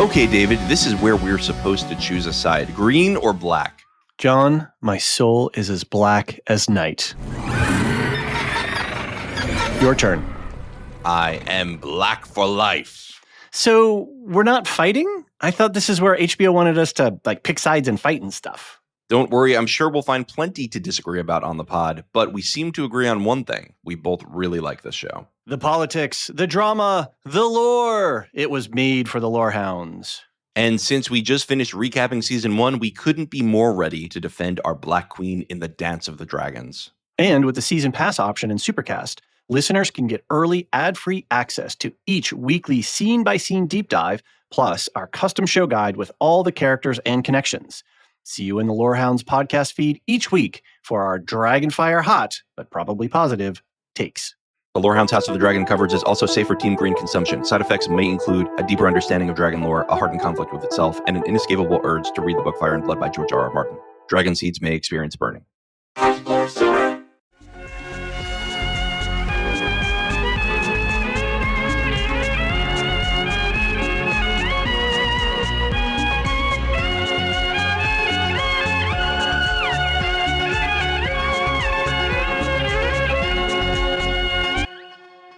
Okay, David, this is where we're supposed to choose a side, green or black. John, my soul is as black as night. Your turn. I am black for life. So we're not fighting? I thought this is where HBO wanted us to pick sides and fight and stuff. Don't worry, I'm sure we'll find plenty to disagree about on the pod, but we seem to agree on one thing. We both really like this show. The politics, the drama, the lore. It was made for the lore hounds. And since we just finished recapping season 1, we couldn't be more ready to defend our Black Queen in the Dance of the Dragons. And with the season pass option in Supercast, listeners can get early ad-free access to each weekly scene-by-scene deep dive, plus our custom show guide with all the characters and connections. See you in the Lorehounds podcast feed each week for our Dragonfire hot, but probably positive, takes. The Lorehounds House of the Dragon coverage is also safe for Team Green consumption. Side effects may include a deeper understanding of dragon lore, a hardened conflict with itself, and an inescapable urge to read the book Fire and Blood by George R.R. Martin. Dragon seeds may experience burning.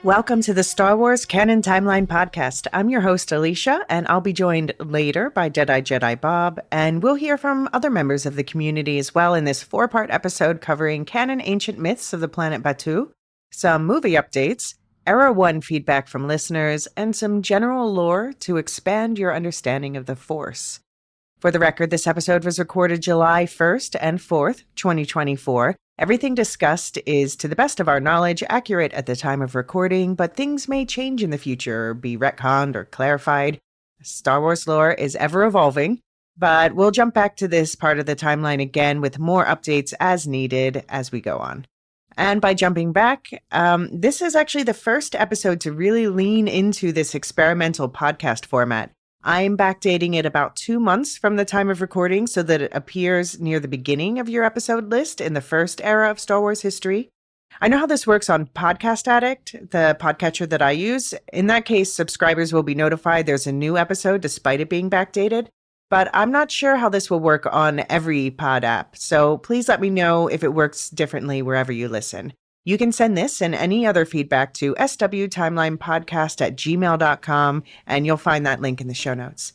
Welcome to the Star Wars Canon Timeline Podcast. I'm your host, Elysia, and I'll be joined later by DeadeyeJediBob, and we'll hear from other members of the community as well in this 4-part episode covering canon ancient myths of the planet Batuu, some movie updates, Era 1 feedback from listeners, and some general lore to expand your understanding of the Force. For the record, this episode was recorded July 1st and 4th, 2024. Everything discussed is, to the best of our knowledge, accurate at the time of recording, but things may change in the future, or be retconned or clarified. Star Wars lore is ever evolving, but we'll jump back to this part of the timeline again with more updates as needed as we go on. And by jumping back, this is actually the first episode to really lean into this experimental podcast format. I'm backdating it about 2 months from the time of recording so that it appears near the beginning of your episode list in the first era of Star Wars history. I know how this works on Podcast Addict, the podcatcher that I use. In that case, subscribers will be notified there's a new episode despite it being backdated. But I'm not sure how this will work on every pod app, so please let me know if it works differently wherever you listen. You can send this and any other feedback to swtimelinepodcast@gmail.com, and you'll find that link in the show notes.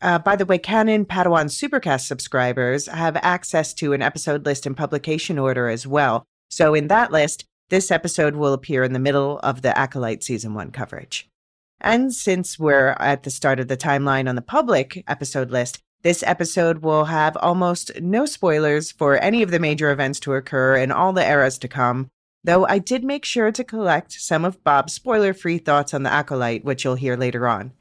By the way, Canon Padawan Supercast subscribers have access to an episode list and publication order as well. So in that list, this episode will appear in the middle of the Acolyte Season 1 coverage. And since we're at the start of the timeline on the public episode list, this episode will have almost no spoilers for any of the major events to occur in all the eras to come, though I did make sure to collect some of Bob's spoiler-free thoughts on the Acolyte, which you'll hear later on.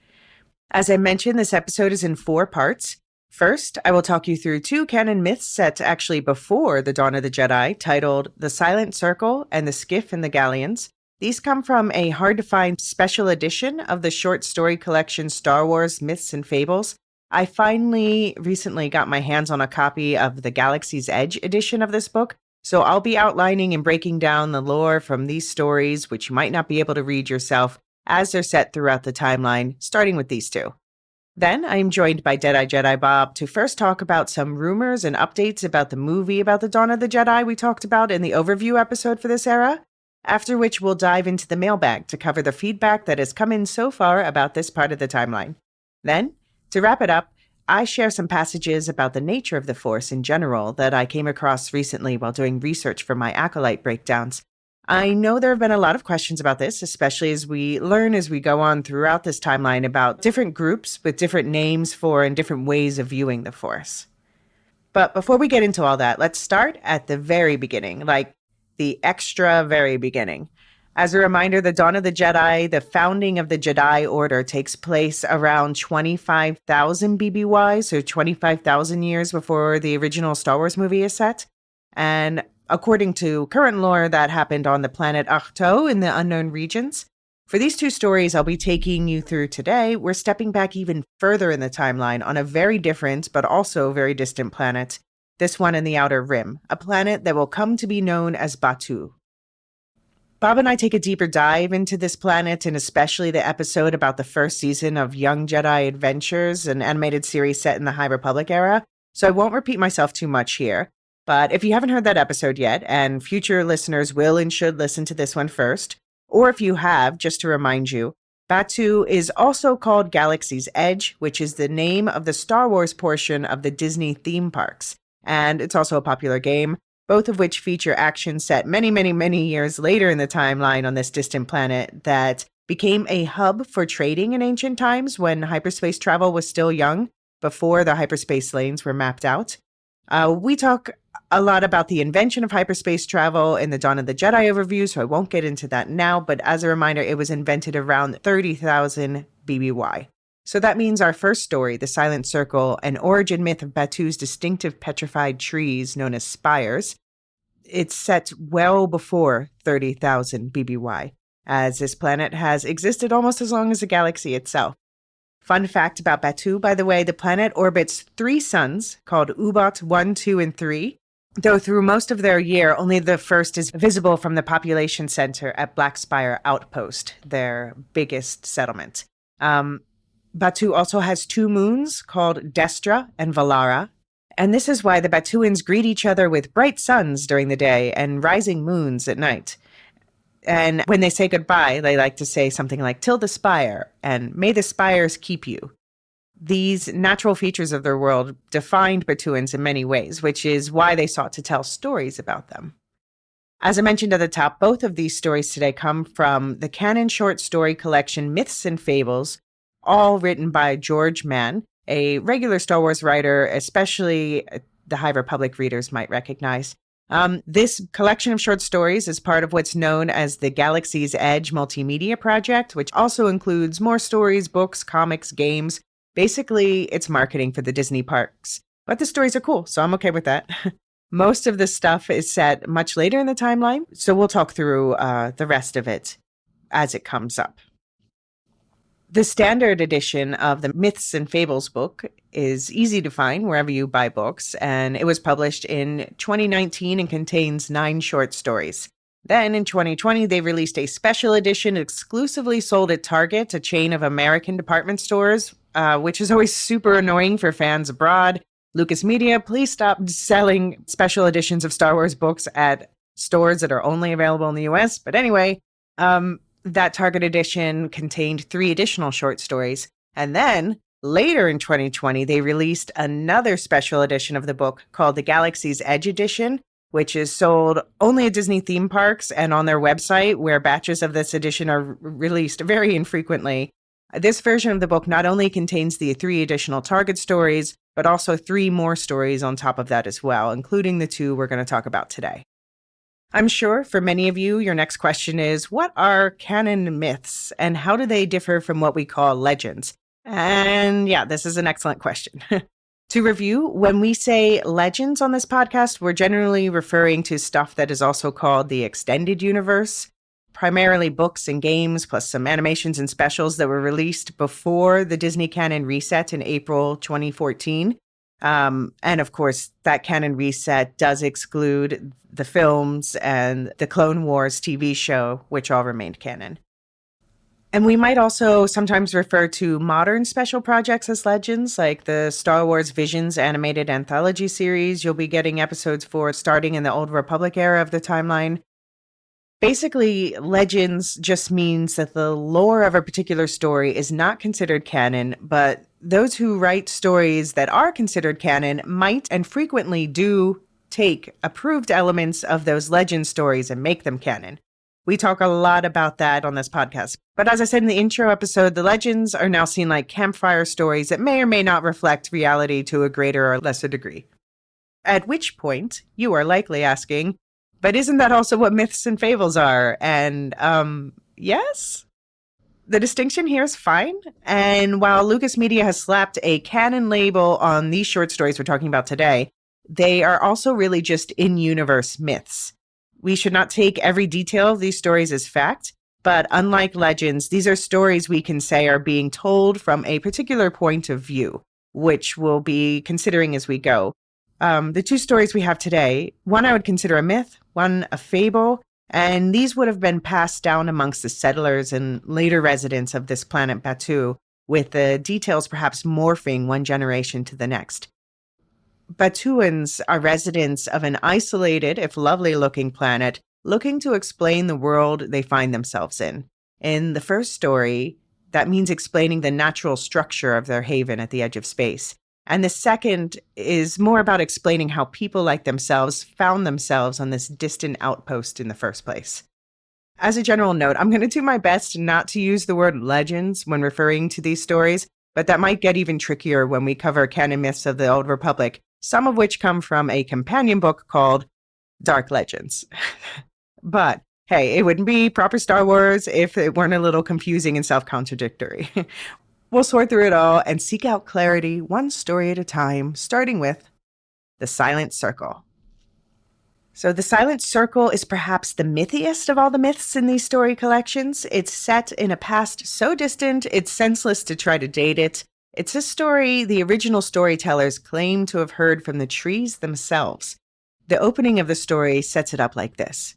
As I mentioned, this episode is in 4 parts. First, I will talk you through 2 canon myths set actually before the Dawn of the Jedi, titled The Silent Circle and The Skiff and the Galleons. These come from a hard-to-find special edition of the short story collection Star Wars Myths and Fables. I finally recently got my hands on a copy of the Galaxy's Edge edition of this book, so I'll be outlining and breaking down the lore from these stories, which you might not be able to read yourself, as they're set throughout the timeline, starting with these 2. Then I am joined by DeadeyeJediBob to first talk about some rumors and updates about the movie about the Dawn of the Jedi we talked about in the overview episode for this era, after which we'll dive into the mailbag to cover the feedback that has come in so far about this part of the timeline. Then, to wrap it up, I share some passages about the nature of the Force in general that I came across recently while doing research for my Acolyte breakdowns. I know there have been a lot of questions about this, especially as we learn as we go on throughout this timeline about different groups with different names for and different ways of viewing the Force. But before we get into all that, let's start at the very beginning, like the extra very beginning. As a reminder, the Dawn of the Jedi, the founding of the Jedi Order, takes place around 25,000 BBY, so 25,000 years before the original Star Wars movie is set. And according to current lore, that happened on the planet Ahch-To in the Unknown Regions. For these 2 stories I'll be taking you through today, we're stepping back even further in the timeline on a very different but also very distant planet, this one in the Outer Rim, a planet that will come to be known as Batuu. Bob and I take a deeper dive into this planet, and especially the episode about the first season of Young Jedi Adventures, an animated series set in the High Republic era. So I won't repeat myself too much here. But if you haven't heard that episode yet, and future listeners will and should listen to this one first, or if you have, just to remind you, Batuu is also called Galaxy's Edge, which is the name of the Star Wars portion of the Disney theme parks. And it's also a popular game, both of which feature action set many, many, many years later in the timeline on this distant planet that became a hub for trading in ancient times when hyperspace travel was still young, before the hyperspace lanes were mapped out. We talk a lot about the invention of hyperspace travel in the Dawn of the Jedi overview, so I won't get into that now, but as a reminder, it was invented around 30,000 BBY. So that means our first story, The Silent Circle, an origin myth of Batuu's distinctive petrified trees known as spires, it's set well before 30,000 BBY, as this planet has existed almost as long as the galaxy itself. Fun fact about Batuu, by the way, the planet orbits 3 suns called Ubot 1, 2, and 3, though through most of their year, only the first is visible from the population center at Black Spire Outpost, their biggest settlement. Batuu also has 2 moons called Destra and Valara, and this is why the Batuuans greet each other with bright suns during the day and rising moons at night. And when they say goodbye, they like to say something like, "Till the spire," and "May the spires keep you." These natural features of their world defined Batuuans in many ways, which is why they sought to tell stories about them. As I mentioned at the top, both of these stories today come from the Canon short story collection Myths and Fables, all written by George Mann, a regular Star Wars writer, especially the High Republic readers might recognize. This collection of short stories is part of what's known as the Galaxy's Edge multimedia project, which also includes more stories, books, comics, games. Basically, it's marketing for the Disney parks. But the stories are cool, so I'm okay with that. Most of the stuff is set much later in the timeline, so we'll talk through the rest of it as it comes up. The standard edition of the Myths and Fables book is easy to find wherever you buy books, and it was published in 2019 and contains 9 short stories. Then in 2020, they released a special edition exclusively sold at Target, a chain of American department stores, which is always super annoying for fans abroad. Lucas Media, please stop selling special editions of Star Wars books at stores that are only available in the US. But anyway, that Target edition contained 3 additional short stories. And then later in 2020, they released another special edition of the book called the Galaxy's Edge edition, which is sold only at Disney theme parks and on their website, where batches of this edition are released very infrequently. This version of the book not only contains the 3 additional Target stories, but also 3 more stories on top of that as well, including the 2 we're going to talk about today. I'm sure for many of you, your next question is, what are canon myths and how do they differ from what we call legends? And yeah, this is an excellent question. To review, when we say legends on this podcast, we're generally referring to stuff that is also called the extended universe, primarily books and games, plus some animations and specials that were released before the Disney canon reset in April 2014. And of course, that canon reset does exclude the films and the Clone Wars TV show, which all remained canon. And we might also sometimes refer to modern special projects as legends, like the Star Wars Visions animated anthology series you'll be getting episodes for starting in the Old Republic era of the timeline. Basically, legends just means that the lore of a particular story is not considered canon, but those who write stories that are considered canon might and frequently do take approved elements of those legend stories and make them canon. We talk a lot about that on this podcast. But as I said in the intro episode, the legends are now seen like campfire stories that may or may not reflect reality to a greater or lesser degree. At which point, you are likely asking, but isn't that also what myths and fables are? And, yes? The distinction here is fine. And while Lucas Media has slapped a canon label on these short stories we're talking about today, they are also really just in-universe myths. We should not take every detail of these stories as fact, but unlike legends, these are stories we can say are being told from a particular point of view, which we'll be considering as we go. The 2 stories we have today, one I would consider a myth, one a fable, And these would have been passed down amongst the settlers and later residents of this planet Batuu, with the details perhaps morphing one generation to the next. Batuans are residents of an isolated, if lovely-looking planet, looking to explain the world they find themselves in. In the first story, that means explaining the natural structure of their haven at the edge of space. And the second is more about explaining how people like themselves found themselves on this distant outpost in the first place. As a general note, I'm going to do my best not to use the word legends when referring to these stories, but that might get even trickier when we cover canon myths of the Old Republic, some of which come from a companion book called Dark Legends. But hey, it wouldn't be proper Star Wars if it weren't a little confusing and self-contradictory. We'll sort through it all and seek out clarity one story at a time, starting with The Silent Circle. So The Silent Circle is perhaps the mythiest of all the myths in these story collections. It's set in a past so distant, it's senseless to try to date it. It's a story the original storytellers claim to have heard from the trees themselves. The opening of the story sets it up like this.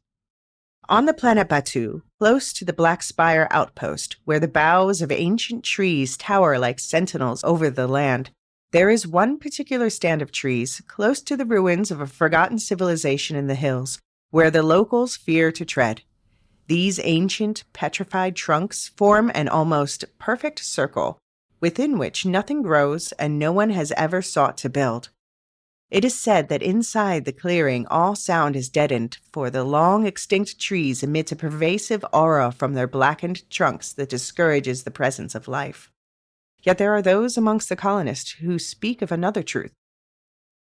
On the planet Batuu, close to the Black Spire outpost, where the boughs of ancient trees tower like sentinels over the land, there is one particular stand of trees close to the ruins of a forgotten civilization in the hills, where the locals fear to tread. These ancient, petrified trunks form an almost perfect circle, within which nothing grows and no one has ever sought to build. It is said that inside the clearing all sound is deadened, for the long-extinct trees emit a pervasive aura from their blackened trunks that discourages the presence of life. Yet there are those amongst the colonists who speak of another truth,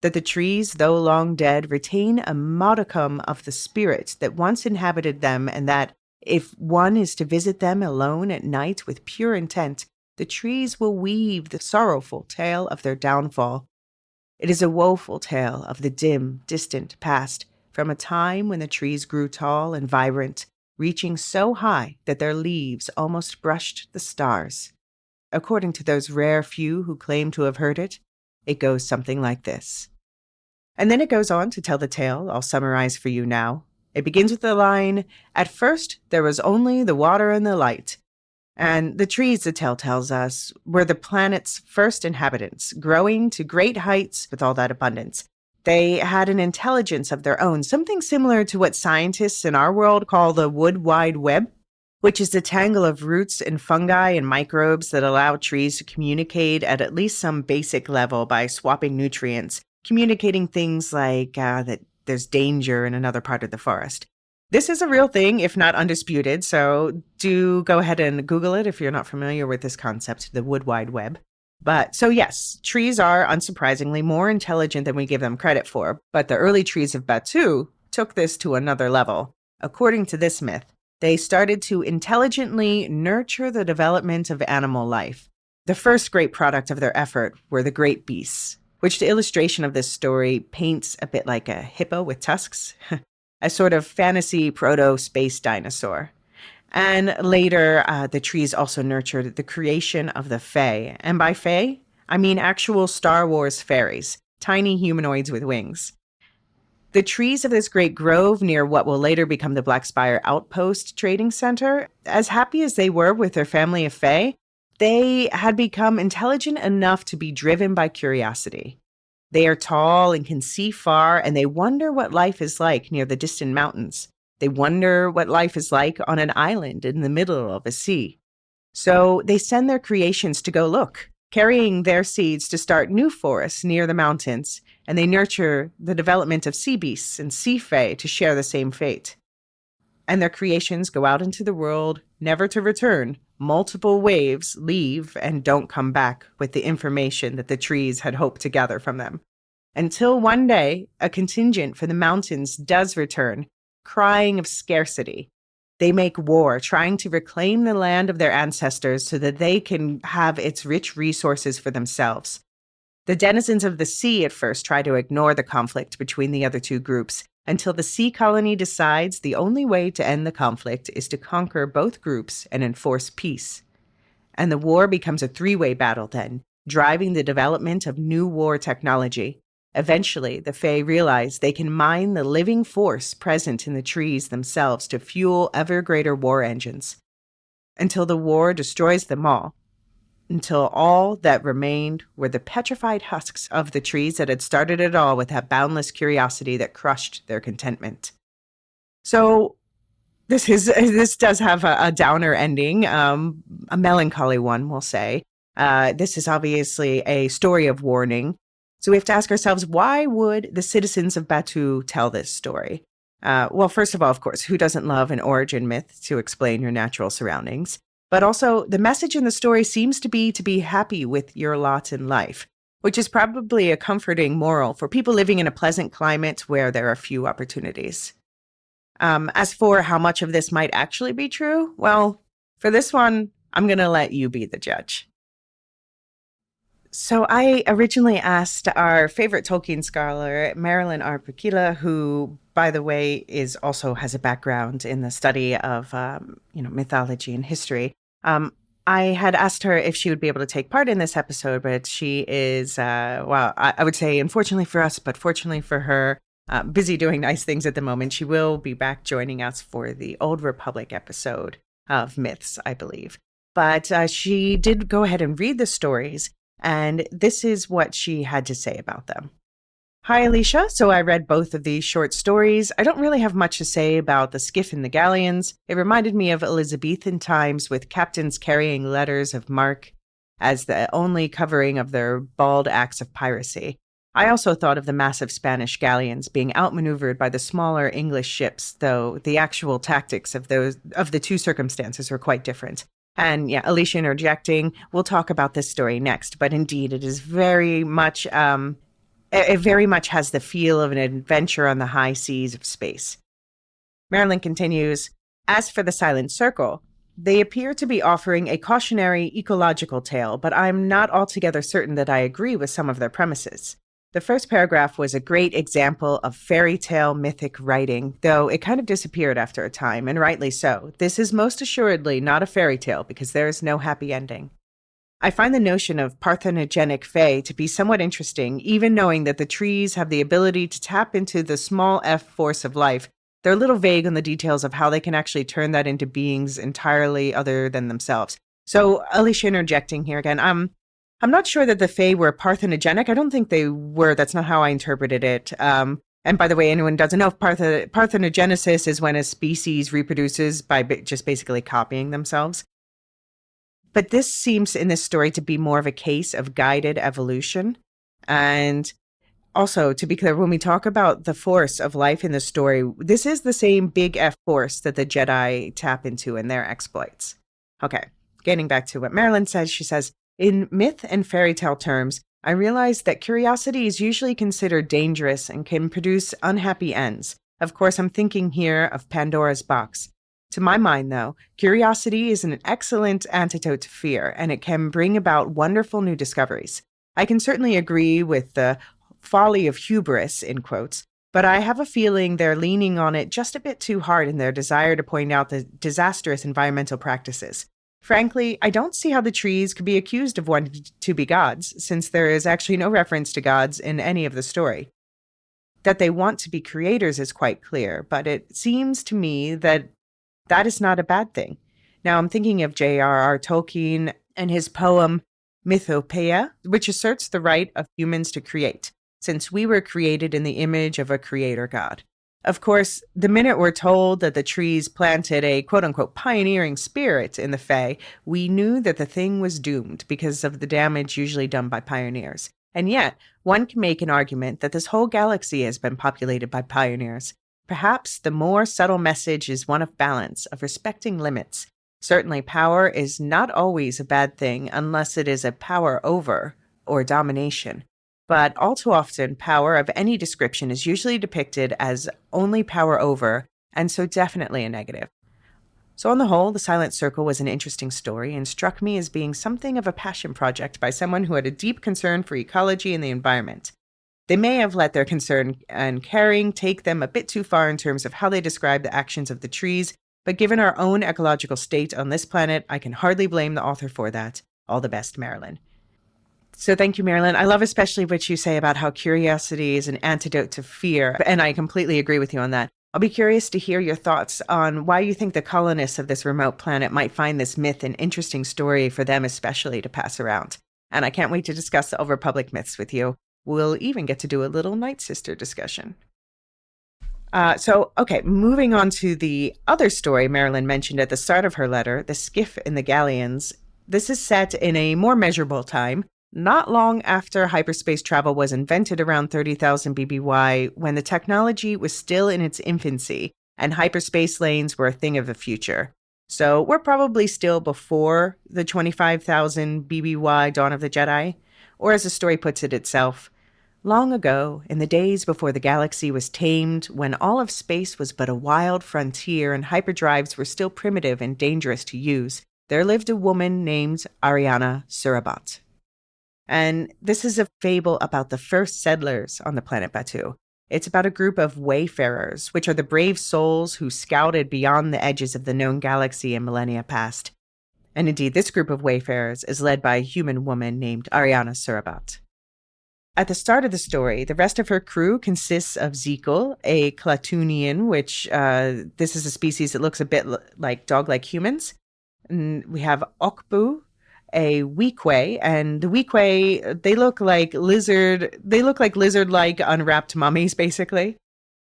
that the trees, though long dead, retain a modicum of the spirit that once inhabited them, and that, if one is to visit them alone at night with pure intent, the trees will weave the sorrowful tale of their downfall. It is a woeful tale of the dim, distant past, from a time when the trees grew tall and vibrant, reaching so high that their leaves almost brushed the stars. According to those rare few who claim to have heard it, it goes something like this. And then it goes on to tell the tale I'll summarize for you now. It begins with the line, "At first there was only the water and the light." And the trees, the tale tells us, were the planet's first inhabitants, growing to great heights with all that abundance. They had an intelligence of their own, something similar to what scientists in our world call the wood wide web, which is the tangle of roots and fungi and microbes that allow trees to communicate at least some basic level by swapping nutrients, communicating things like that there's danger in another part of the forest. This is a real thing, if not undisputed, so do go ahead and Google it if you're not familiar with this concept, the wood wide web. So yes, trees are, unsurprisingly, more intelligent than we give them credit for, but the early trees of Batuu took this to another level. According to this myth, they started to intelligently nurture the development of animal life. The first great product of their effort were the great beasts, which the illustration of this story paints a bit like a hippo with tusks. A sort of fantasy proto-space dinosaur. And later, the trees also nurtured the creation of the Fae. And by Fae, I mean actual Star Wars fairies, tiny humanoids with wings. The trees of this great grove near what will later become the Black Spire Outpost Trading Center, as happy as they were with their family of Fae, they had become intelligent enough to be driven by curiosity. They are tall and can see far, and they wonder what life is like near the distant mountains. They wonder what life is like on an island in the middle of a sea. So they send their creations to go look, carrying their seeds to start new forests near the mountains, and they nurture the development of sea beasts and sea fae to share the same fate. And their creations go out into the world, never to return. Multiple waves leave and don't come back with the information that the trees had hoped to gather from them. Until one day, a contingent for the mountains does return, crying of scarcity. They make war, trying to reclaim the land of their ancestors so that they can have its rich resources for themselves. The denizens of the sea at first try to ignore the conflict between the other two groups, until the sea colony decides the only way to end the conflict is to conquer both groups and enforce peace. And the war becomes a three-way battle then, driving the development of new war technology. Eventually, the Fae realize they can mine the living force present in the trees themselves to fuel ever greater war engines, until the war destroys them all, until all that remained were the petrified husks of the trees that had started it all with that boundless curiosity that crushed their contentment. So this does have a downer ending, a melancholy one, we'll say. This is obviously a story of warning. So we have to ask ourselves, why would the citizens of Batuu tell this story? Well, first of all, of course, who doesn't love an origin myth to explain your natural surroundings? But also, the message in the story seems to be happy with your lot in life, which is probably a comforting moral for people living in a pleasant climate where there are few opportunities. As for how much of this might actually be true, well, for this one, I'm going to let you be the judge. So I originally asked our favorite Tolkien scholar, Marilyn R. Pukila, who, by the way, also has a background in the study of mythology and history. I had asked her if she would be able to take part in this episode, but she is, I would say, unfortunately for us, but fortunately for her, busy doing nice things at the moment. She will be back joining us for the Old Republic episode of Myths, I believe. But she did go ahead and read the stories, and this is what she had to say about them. Hi, Elysia. So I read both of these short stories. I don't really have much to say about the skiff and the galleons. It reminded me of Elizabethan times with captains carrying letters of marque as the only covering of their bald acts of piracy. I also thought of the massive Spanish galleons being outmaneuvered by the smaller English ships, though the actual tactics of the two circumstances were quite different. And yeah, Elysia interjecting, we'll talk about this story next, but indeed it is very much... It very much has the feel of an adventure on the high seas of space. Marilyn continues, as for the Silent Circle, they appear to be offering a cautionary ecological tale, but I'm not altogether certain that I agree with some of their premises. The first paragraph was a great example of fairy tale mythic writing, though it kind of disappeared after a time, and rightly so. This is most assuredly not a fairy tale because there is no happy ending. I find the notion of parthenogenic fae to be somewhat interesting, even knowing that the trees have the ability to tap into the small f force of life. They're a little vague on the details of how they can actually turn that into beings entirely other than themselves. So, Elysia interjecting here again, I'm not sure that the fae were parthenogenic. I don't think they were. That's not how I interpreted it. And by the way, anyone who doesn't know, parthenogenesis is when a species reproduces by just basically copying themselves. But this seems in this story to be more of a case of guided evolution. And also, to be clear, when we talk about the force of life in the story, this is the same big F force that the Jedi tap into in their exploits. Okay, getting back to what Marilyn says, she says, in myth and fairy tale terms, I realize that curiosity is usually considered dangerous and can produce unhappy ends. Of course, I'm thinking here of Pandora's box. To my mind, though, curiosity is an excellent antidote to fear, and it can bring about wonderful new discoveries. I can certainly agree with the folly of hubris, in quotes, but I have a feeling they're leaning on it just a bit too hard in their desire to point out the disastrous environmental practices. Frankly, I don't see how the trees could be accused of wanting to be gods, since there is actually no reference to gods in any of the story. That they want to be creators is quite clear, but it seems to me that is not a bad thing. Now, I'm thinking of J.R.R. Tolkien and his poem Mythopoeia, which asserts the right of humans to create, since we were created in the image of a creator god. Of course, the minute we're told that the trees planted a quote-unquote pioneering spirit in the Fae, we knew that the thing was doomed because of the damage usually done by pioneers. And yet, one can make an argument that this whole galaxy has been populated by pioneers. Perhaps the more subtle message is one of balance, of respecting limits. Certainly, power is not always a bad thing unless it is a power over or domination. But all too often, power of any description is usually depicted as only power over, and so definitely a negative. So on the whole, The Silent Circle was an interesting story and struck me as being something of a passion project by someone who had a deep concern for ecology and the environment. They may have let their concern and caring take them a bit too far in terms of how they describe the actions of the trees, but given our own ecological state on this planet, I can hardly blame the author for that. All the best, Marilyn. So thank you, Marilyn. I love especially what you say about how curiosity is an antidote to fear, and I completely agree with you on that. I'll be curious to hear your thoughts on why you think the colonists of this remote planet might find this myth an interesting story for them especially to pass around. And I can't wait to discuss the over-public myths with you. We'll even get to do a little Night Sister discussion. Okay, moving on to the other story Marilyn mentioned at the start of her letter, the skiff in the galleons. This is set in a more measurable time, not long after hyperspace travel was invented around 30,000 BBY, when the technology was still in its infancy and hyperspace lanes were a thing of the future. So we're probably still before the 25,000 BBY Dawn of the Jedi, or as the story puts it itself, long ago, in the days before the galaxy was tamed, when all of space was but a wild frontier and hyperdrives were still primitive and dangerous to use, there lived a woman named Ariana Surabat. And this is a fable about the first settlers on the planet Batuu. It's about a group of wayfarers, which are the brave souls who scouted beyond the edges of the known galaxy in millennia past. And indeed, this group of wayfarers is led by a human woman named Ariana Surabat. At the start of the story, the rest of her crew consists of Zekel, a Klatooinian, which this is a species that looks a bit like dog-like humans. And we have Okbu, a Weequay, and the Weequay, they look like lizard-like unwrapped mummies, basically.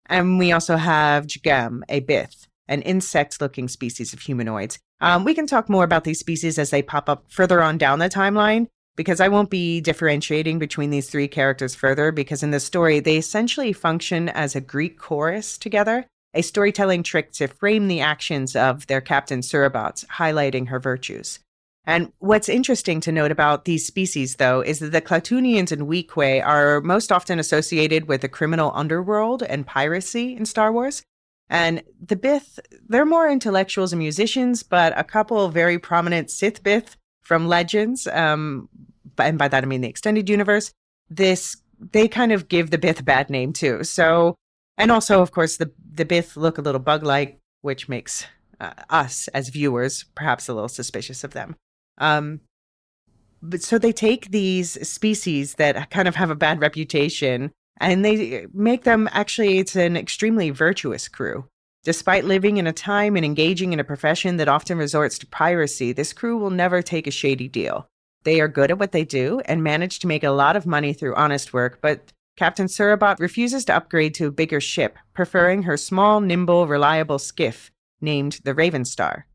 And we also have Jgam, a Bith, an insect-looking species of humanoids. We can talk more about these species as they pop up further on down the timeline, because I won't be differentiating between these three characters further, because in the story, they essentially function as a Greek chorus together, a storytelling trick to frame the actions of their captain Surabat, highlighting her virtues. And what's interesting to note about these species, though, is that the Klatooinians and Weequay are most often associated with the criminal underworld and piracy in Star Wars. And the Bith, they're more intellectuals and musicians, but a couple of very prominent Sith Bith from Legends, and by that I mean the extended universe, they kind of give the Bith a bad name too. So, and also, of course, the Bith look a little bug-like, which makes us as viewers perhaps a little suspicious of them. But so they take these species that kind of have a bad reputation and they make them, actually, it's an extremely virtuous crew. Despite living in a time and engaging in a profession that often resorts to piracy, this crew will never take a shady deal. They are good at what they do and manage to make a lot of money through honest work, but Captain Surabat refuses to upgrade to a bigger ship, preferring her small, nimble, reliable skiff named the Raven Star.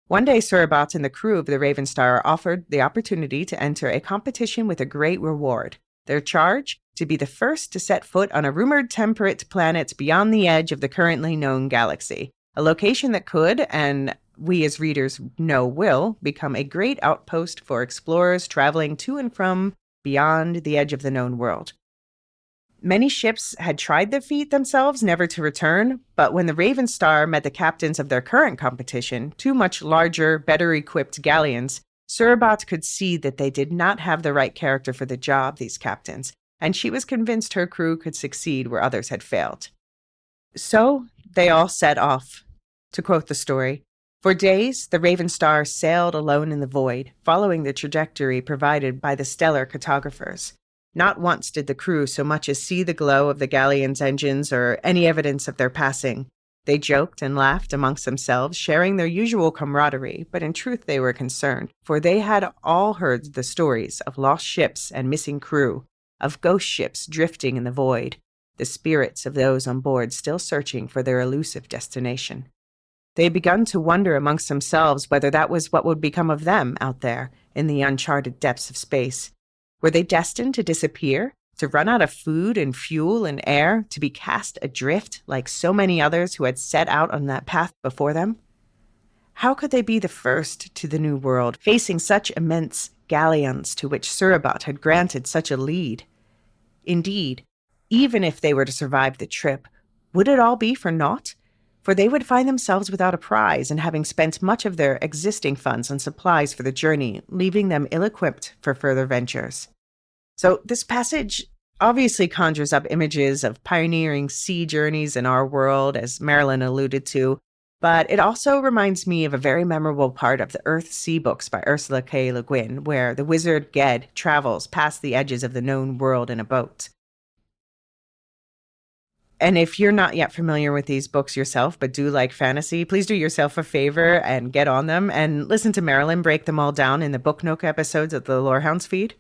One day, Surabat and the crew of the Raven Star are offered the opportunity to enter a competition with a great reward. Their charge? To be the first to set foot on a rumored temperate planet beyond the edge of the currently known galaxy, a location that could, and we as readers know will, become a great outpost for explorers traveling to and from beyond the edge of the known world. Many ships had tried the feat themselves, never to return, but when the Raven Star met the captains of their current competition, two much larger, better-equipped galleons, Surabat could see that they did not have the right character for the job, these captains, and she was convinced her crew could succeed where others had failed. So they all set off. To quote the story, for days, the Raven Star sailed alone in the void, following the trajectory provided by the stellar cartographers. Not once did the crew so much as see the glow of the galleon's engines or any evidence of their passing. They joked and laughed amongst themselves, sharing their usual camaraderie, but in truth they were concerned, for they had all heard the stories of lost ships and missing crew, of ghost ships drifting in the void, the spirits of those on board still searching for their elusive destination. They had begun to wonder amongst themselves whether that was what would become of them out there in the uncharted depths of space. Were they destined to disappear, to run out of food and fuel and air, to be cast adrift like so many others who had set out on that path before them? How could they be the first to the new world, facing such immense galleons to which Surabat had granted such a lead? Indeed, even if they were to survive the trip, would it all be for naught? For they would find themselves without a prize and having spent much of their existing funds on supplies for the journey, leaving them ill-equipped for further ventures. So this passage obviously conjures up images of pioneering sea journeys in our world, as Marilyn alluded to, But it also reminds me of a very memorable part of the Earth Sea books by Ursula K. Le Guin, where the wizard Ged travels past the edges of the known world in a boat. And if you're not yet familiar with these books yourself, but do like fantasy, please do yourself a favor and get on them and listen to Marilyn break them all down in the Book Nook episodes of the Lorehounds feed.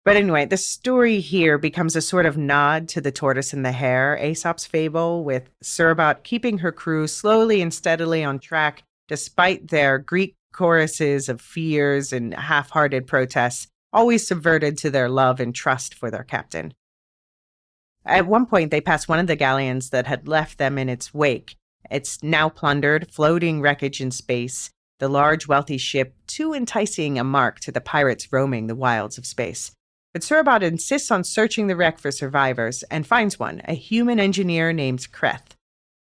But anyway, the story here becomes a sort of nod to the tortoise and the hare Aesop's fable, with Surabot keeping her crew slowly and steadily on track despite their Greek choruses of fears and half-hearted protests, always subverted to their love and trust for their captain. At one point, they pass one of the galleons that had left them in its wake. It's now plundered, floating wreckage in space, the large, wealthy ship too enticing a mark to the pirates roaming the wilds of space. But Surabot insists on searching the wreck for survivors and finds one, a human engineer named Kreth.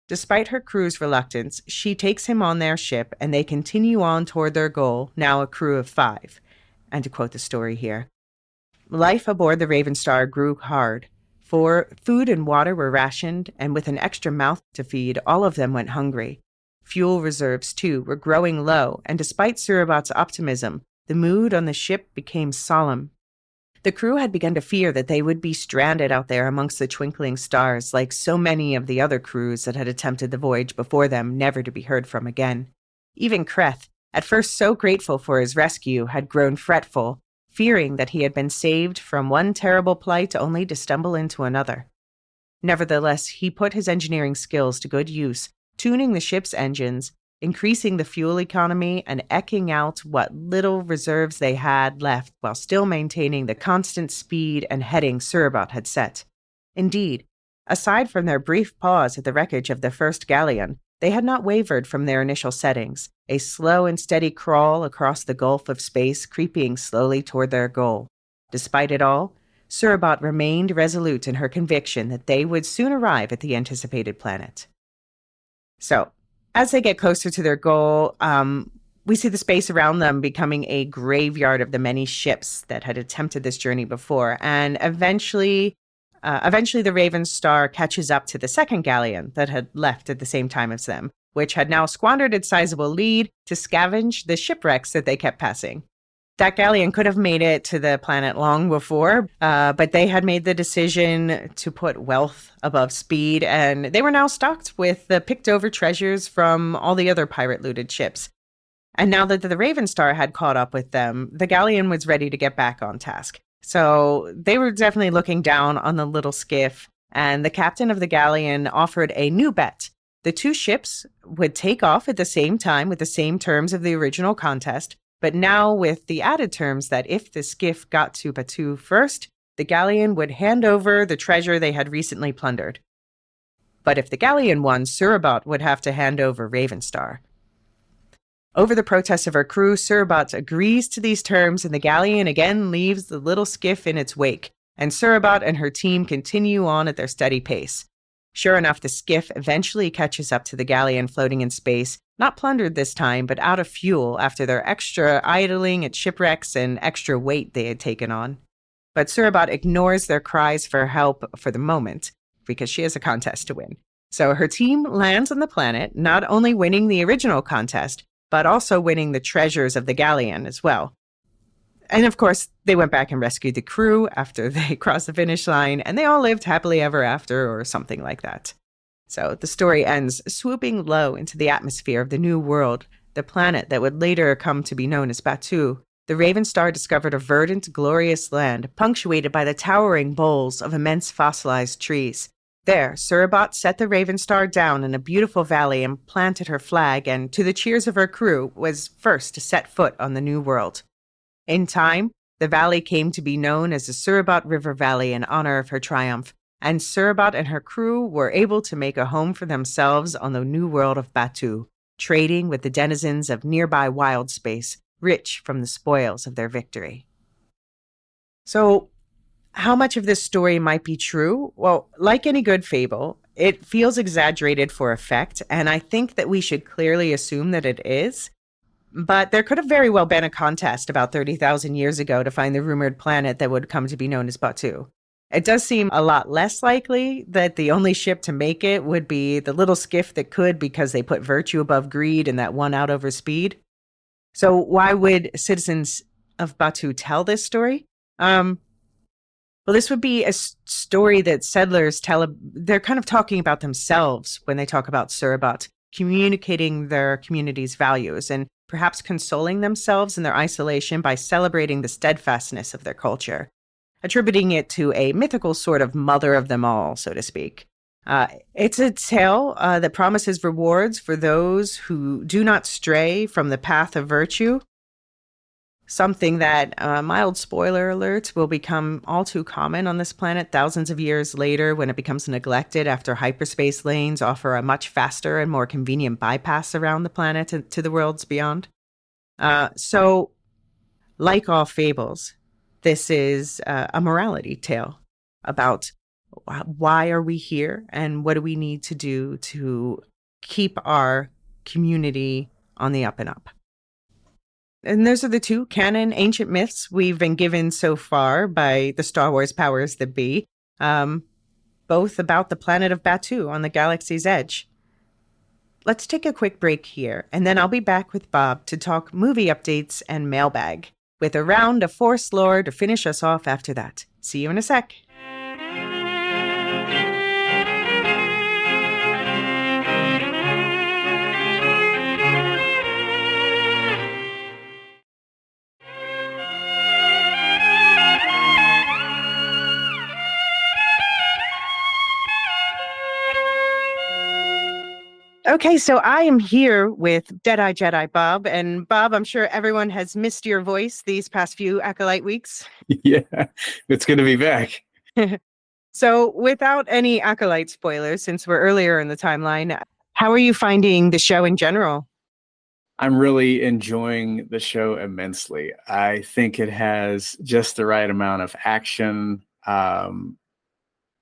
Despite her crew's reluctance, she takes him on their ship and they continue on toward their goal, now a crew of 5. And to quote the story here, life aboard the Raven Star grew hard, for food and water were rationed, and with an extra mouth to feed, all of them went hungry. Fuel reserves, too, were growing low, and despite Surabot's optimism, the mood on the ship became solemn. The crew had begun to fear that they would be stranded out there amongst the twinkling stars, like so many of the other crews that had attempted the voyage before them, never to be heard from again. Even Kreth, at first so grateful for his rescue, had grown fretful, fearing that he had been saved from one terrible plight only to stumble into another. Nevertheless, he put his engineering skills to good use, tuning the ship's engines, increasing the fuel economy, and eking out what little reserves they had left while still maintaining the constant speed and heading Surabot had set. Indeed, aside from their brief pause at the wreckage of the first galleon, they had not wavered from their initial settings, a slow and steady crawl across the gulf of space, creeping slowly toward their goal. Despite it all, Surabot remained resolute in her conviction that they would soon arrive at the anticipated planet. So, as they get closer to their goal, we see the space around them becoming a graveyard of the many ships that had attempted this journey before, and eventually the Raven Star catches up to the second galleon that had left at the same time as them, which had now squandered its sizable lead to scavenge the shipwrecks that they kept passing. That galleon could have made it to the planet long before, but they had made the decision to put wealth above speed, and they were now stocked with the picked-over treasures from all the other pirate-looted ships. And now that the Raven Star had caught up with them, the galleon was ready to get back on task. So they were definitely looking down on the little skiff, and the captain of the galleon offered a new bet. The two ships would take off at the same time with the same terms of the original contest, but now with the added terms that if the skiff got to Batuu first, the galleon would hand over the treasure they had recently plundered. But if the galleon won, Surabot would have to hand over Raven Star. Over the protests of her crew, Surabot agrees to these terms, and the galleon again leaves the little skiff in its wake, and Surabot and her team continue on at their steady pace. Sure enough, the skiff eventually catches up to the galleon floating in space, not plundered this time, but out of fuel after their extra idling at shipwrecks and extra weight they had taken on. But Surabot ignores their cries for help for the moment, because she has a contest to win. So her team lands on the planet, not only winning the original contest, but also winning the treasures of the galleon as well. And of course, they went back and rescued the crew after they crossed the finish line, and they all lived happily ever after, or something like that. So the story ends swooping low into the atmosphere of the new world, the planet that would later come to be known as Batuu. The Raven Star discovered a verdant, glorious land, punctuated by the towering boles of immense fossilized trees. There, Surabot set the Raven Star down in a beautiful valley and planted her flag, and to the cheers of her crew, was first to set foot on the new world. In time, the valley came to be known as the Surabot River Valley in honor of her triumph, and Surabot and her crew were able to make a home for themselves on the new world of Batuu, trading with the denizens of nearby wild space, rich from the spoils of their victory. So, how much of this story might be true? Well, like any good fable, it feels exaggerated for effect, and I think that we should clearly assume that it is. But there could have very well been a contest about 30,000 years ago to find the rumored planet that would come to be known as Batuu. It does seem a lot less likely that the only ship to make it would be the little skiff that could, because they put virtue above greed and that won out over speed. So why would citizens of Batuu tell this story? Well, this would be a story that settlers tell. They're kind of talking about themselves when they talk about Surabat, communicating their community's values and perhaps consoling themselves in their isolation by celebrating the steadfastness of their culture, attributing it to a mythical sort of mother of them all, so to speak. It's a tale that promises rewards for those who do not stray from the path of virtue, something that, mild spoiler alert, will become all too common on this planet thousands of years later when it becomes neglected after hyperspace lanes offer a much faster and more convenient bypass around the planet to the worlds beyond. So, like all fables, this is a morality tale about why are we here and what do we need to do to keep our community on the up and up. And those are the two canon ancient myths we've been given so far by the Star Wars powers that be, both about the planet of Batuu on the galaxy's edge. Let's take a quick break here, and then I'll be back with Bob to talk movie updates and mailbag, with a round of Force lore to finish us off after that. See you in a sec. Okay, so I am here with DeadeyeJediBob, and Bob, I'm sure everyone has missed your voice these past few Acolyte weeks. Yeah, it's good to be back. So without any Acolyte spoilers, since we're earlier in the timeline, how are you finding the show in general? I'm really enjoying the show immensely. I think it has just the right amount of action.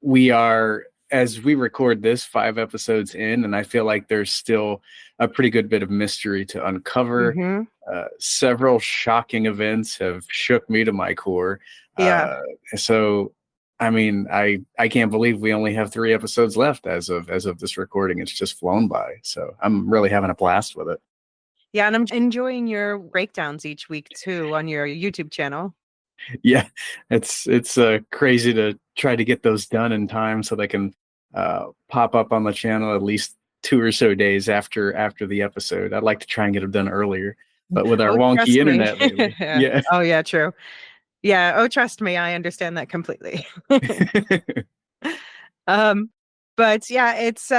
We are, as we record this, 5 episodes in, and I feel like there's still a pretty good bit of mystery to uncover. Mm-hmm. Several shocking events have shook me to my core. Yeah. So, I mean, I can't believe we only have 3 episodes left as of this recording. It's just flown by. So I'm really having a blast with it. Yeah, and I'm enjoying your breakdowns each week too on your YouTube channel. Yeah, it's crazy to try to get those done in time so they can pop up on the channel at least 2 or so days after the episode. I'd like to try and get them done earlier, but with our wonky internet lately, yeah. Oh yeah, true. Yeah. Oh, trust me, I understand that completely. But yeah, it's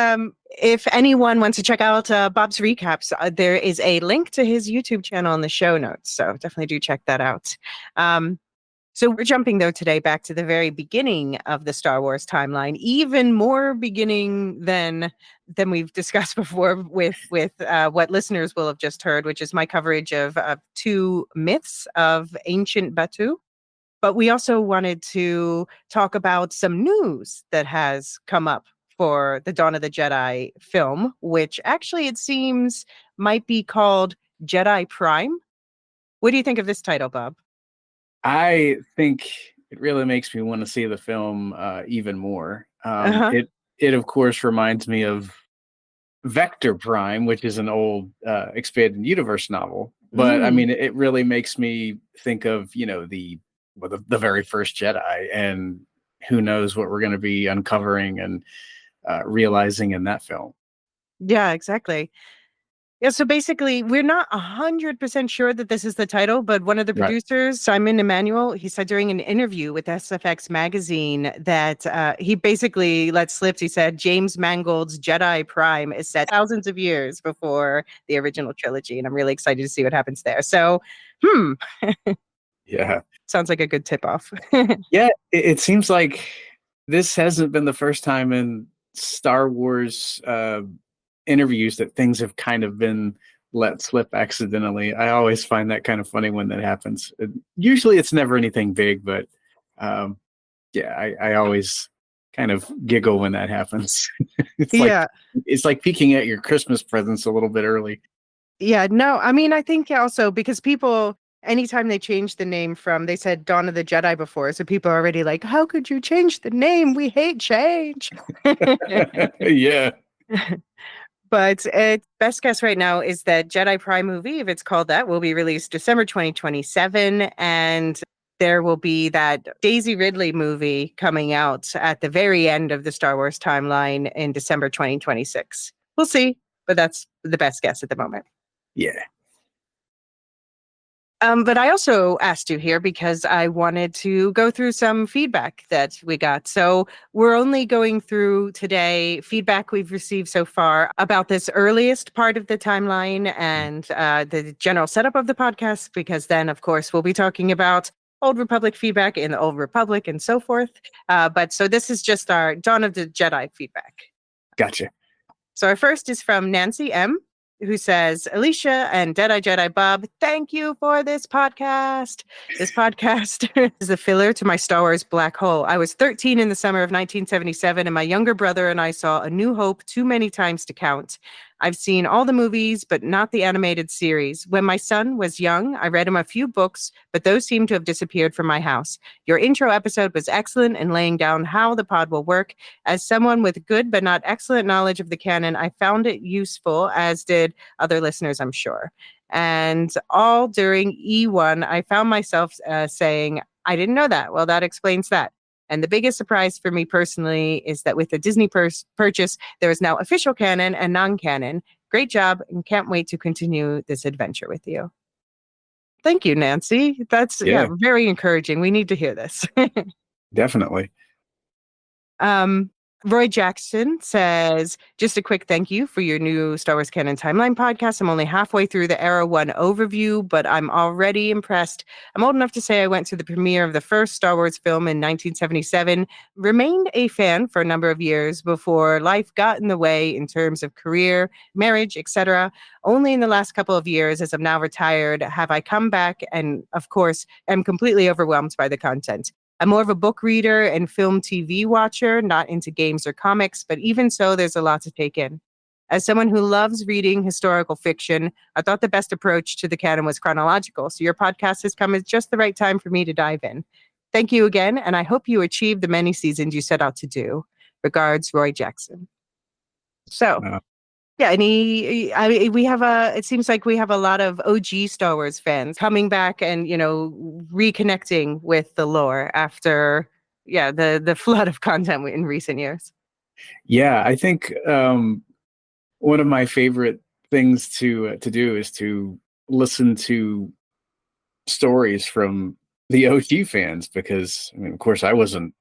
if anyone wants to check out Bob's recaps, there is a link to his YouTube channel in the show notes. So definitely do check that out. So we're jumping, though, today back to the very beginning of the Star Wars timeline, even more beginning than we've discussed before with what listeners will have just heard, which is my coverage of 2 myths of ancient Batuu. But we also wanted to talk about some news that has come up for the Dawn of the Jedi film, which actually it seems might be called Jedi Prime. What do you think of this title, Bob? I think it really makes me want to see the film even more. It of course reminds me of Vector Prime, which is an old expanded universe novel. But I mean, it really makes me think of, the very first Jedi, and who knows what we're going to be uncovering and realizing in that film. Yeah, exactly. Yeah, so basically, we're not 100% sure that this is the title, but one of the producers, Simon Emanuel, he said during an interview with SFX magazine that he basically let slip. He said James Mangold's Jedi Prime is set thousands of years before the original trilogy, and I'm really excited to see what happens there. So, Yeah. Sounds like a good tip-off. Yeah, it seems like this hasn't been the first time in Star Wars interviews that things have kind of been let slip accidentally. I always find that kind of funny when that happens. Usually it's never anything big, but I always kind of giggle when that happens. It's like peeking at your Christmas presents a little bit early. Yeah, no, I mean, I think also because people anytime they change the name from, they said Dawn of the Jedi before, so people are already like, how could you change the name? We hate change. Yeah. But best guess right now is that Jedi Prime movie, if it's called that, will be released December 2027. And there will be that Daisy Ridley movie coming out at the very end of the Star Wars timeline in December 2026. We'll see, but that's the best guess at the moment. Yeah. But I also asked you here because I wanted to go through some feedback that we got. So we're only going through today feedback we've received so far about this earliest part of the timeline and the general setup of the podcast, because then, of course, we'll be talking about Old Republic feedback in the Old Republic and so forth. But so this is just our Dawn of the Jedi feedback. Gotcha. So our first is from Nancy M., who says, Elysia and DeadeyeJediBob, thank you for this podcast. This podcast is a filler to my Star Wars black hole. I was 13 in the summer of 1977, and my younger brother and I saw A New Hope too many times to count. I've seen all the movies, but not the animated series. When my son was young, I read him a few books, but those seem to have disappeared from my house. Your intro episode was excellent in laying down how the pod will work. As someone with good but not excellent knowledge of the canon, I found it useful, as did other listeners, I'm sure. And all during E1, I found myself saying, I didn't know that. Well, that explains that. And the biggest surprise for me personally is that with the Disney purchase, there is now official canon and non-canon. Great job, and can't wait to continue this adventure with you. Thank you, Nancy. That's very encouraging. We need to hear this. Definitely. Roy Jackson says, just a quick thank you for your new Star Wars Canon Timeline podcast. I'm only halfway through the Era 1 overview, but I'm already impressed. I'm old enough to say I went to the premiere of the first Star Wars film in 1977, remained a fan for a number of years before life got in the way in terms of career, marriage, etc. Only in the last couple of years, as I'm now retired, have I come back and, of course, am completely overwhelmed by the content. I'm more of a book reader and film TV watcher, not into games or comics, but even so, there's a lot to take in. As someone who loves reading historical fiction, I thought the best approach to the canon was chronological, so your podcast has come at just the right time for me to dive in. Thank you again, and I hope you achieve the many seasons you set out to do. Regards, Roy Jackson. So... yeah, and it seems like we have a lot of OG Star Wars fans coming back and, reconnecting with the lore after, the flood of content in recent years. Yeah, I think one of my favorite things to do is to listen to stories from the OG fans, because, of course, I wasn't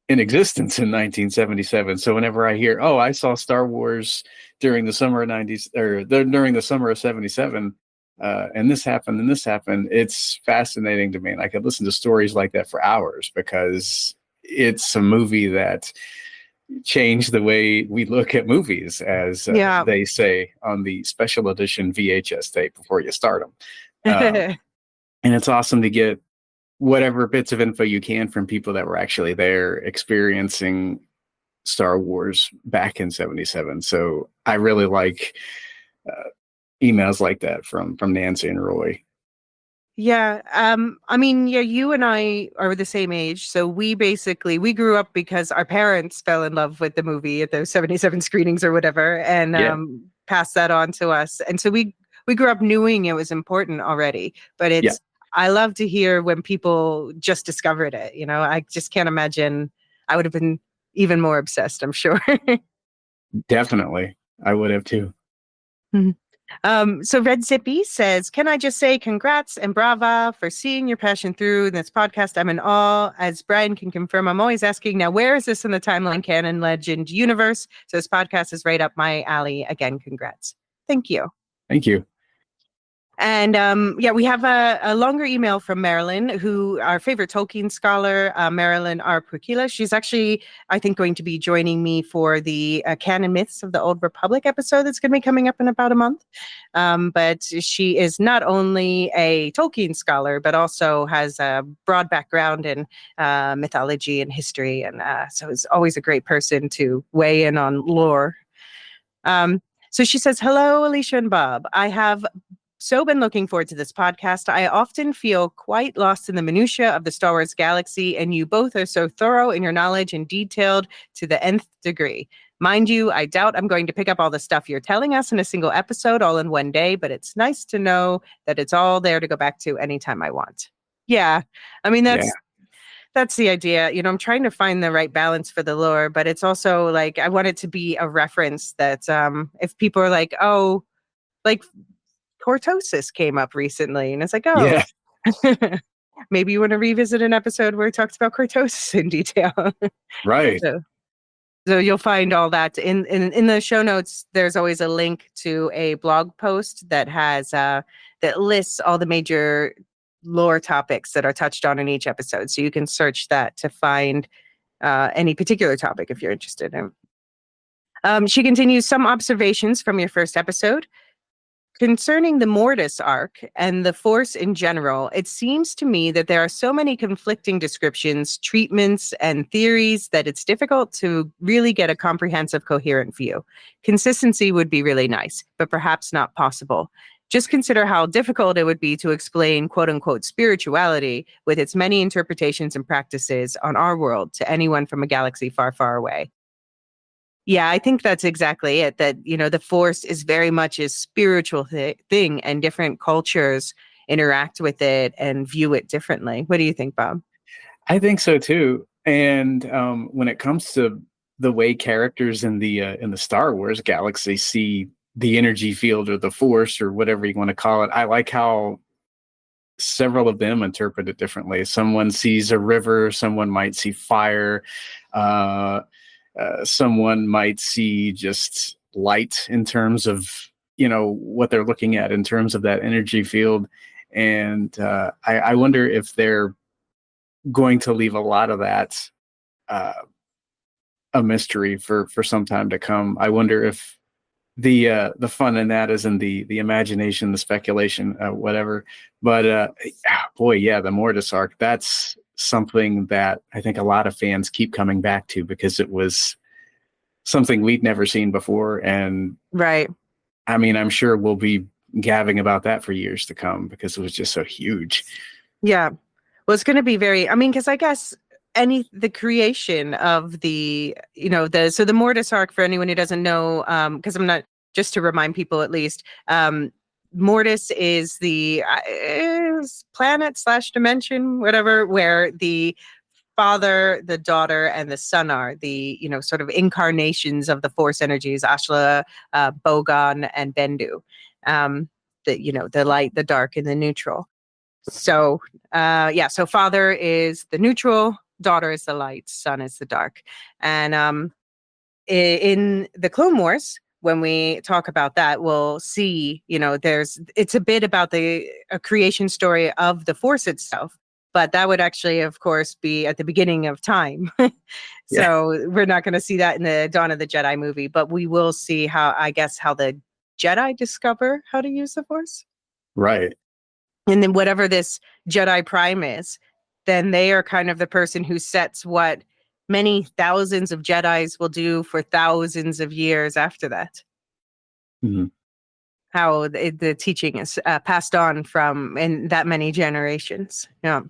in existence in 1977. So whenever I hear, I saw Star Wars during the summer of 90s or during the summer of 77, and this happened, it's fascinating to me. And I could listen to stories like that for hours, because it's a movie that changed the way we look at movies, as they say on the special edition VHS tape before you start them. And it's awesome to get whatever bits of info you can from people that were actually there experiencing Star Wars back in 77. So I really like emails like that from Nancy and Roy. Yeah. You and I are the same age. So we grew up because our parents fell in love with the movie at those 77 screenings or whatever, and passed that on to us. And so we grew up knowing it was important already, but I love to hear when people just discovered it. I just can't imagine. I would have been even more obsessed, I'm sure. Definitely. I would have too. Mm-hmm. So Red Zippy says, can I just say congrats and brava for seeing your passion through in this podcast? I'm in awe. As Brian can confirm, I'm always asking, now, where is this in the Timeline Canon Legend universe? So this podcast is right up my alley. Again, congrats. Thank you. Thank you. And we have a longer email from Marilyn, who our favorite Tolkien scholar, Marilyn R. Purkila. She's actually, I think, going to be joining me for the Canon Myths of the Old Republic episode that's going to be coming up in about a month. But she is not only a Tolkien scholar, but also has a broad background in mythology and history. And so is always a great person to weigh in on lore. So she says, hello, Elysia and Bob. I have so been looking forward to this podcast. I often feel quite lost in the minutiae of the Star Wars galaxy, and you both are so thorough in your knowledge and detailed to the nth degree. Mind you, I doubt I'm going to pick up all the stuff you're telling us in a single episode all in one day, but it's nice to know that it's all there to go back to anytime I want. Yeah, I mean, that's the idea. I'm trying to find the right balance for the lore, but it's also like I want it to be a reference that if people are like, oh, like cortosis came up recently, and it's like, oh, yeah. Maybe you want to revisit an episode where it talks about cortosis in detail. Right. So you'll find all that in the show notes. There's always a link to a blog post that has that lists all the major lore topics that are touched on in each episode. So you can search that to find any particular topic if you're interested in. She continues, some observations from your first episode. Concerning the Mortis arc and the Force in general, it seems to me that there are so many conflicting descriptions, treatments, and theories that it's difficult to really get a comprehensive, coherent view. Consistency would be really nice, but perhaps not possible. Just consider how difficult it would be to explain quote-unquote spirituality with its many interpretations and practices on our world to anyone from a galaxy far, far away. Yeah, I think that's exactly it. That, the Force is very much a spiritual thing, and different cultures interact with it and view it differently. What do you think, Bob? I think so too. And when it comes to the way characters in the Star Wars galaxy see the energy field or the Force or whatever you want to call it, I like how several of them interpret it differently. Someone sees a river, someone might see fire. Someone might see just light in terms of, what they're looking at in terms of that energy field. And I wonder if they're going to leave a lot of that a mystery for some time to come. I wonder if the fun in that is in the imagination, the speculation, whatever. But boy, yeah, the Mortis arc, that's something that I think a lot of fans keep coming back to because it was something we'd never seen before. And right. I mean, I'm sure we'll be gabbing about that for years to come because it was just so huge. Yeah. Well, it's going to be because I guess the creation of the Mortis arc, for anyone who doesn't know, because I'm not, just to remind people at least, Mortis is the planet / dimension, whatever, where the father, the daughter, and the son are the, sort of incarnations of the Force energies, Ashla, Bogan, and Bendu. The light, the dark, and the neutral. So, so father is the neutral, daughter is the light, son is the dark. And in the Clone Wars, when we talk about that, we'll see, it's a bit about a creation story of the Force itself, but that would actually, of course, be at the beginning of time. So we're not going to see that in the Dawn of the Jedi movie, but we will see how the Jedi discover how to use the Force. Right. And then whatever this Jedi Prime is, then they are kind of the person who sets what many thousands of Jedis will do for thousands of years after that. Mm-hmm. How the teaching is passed on from in that many generations. Yeah.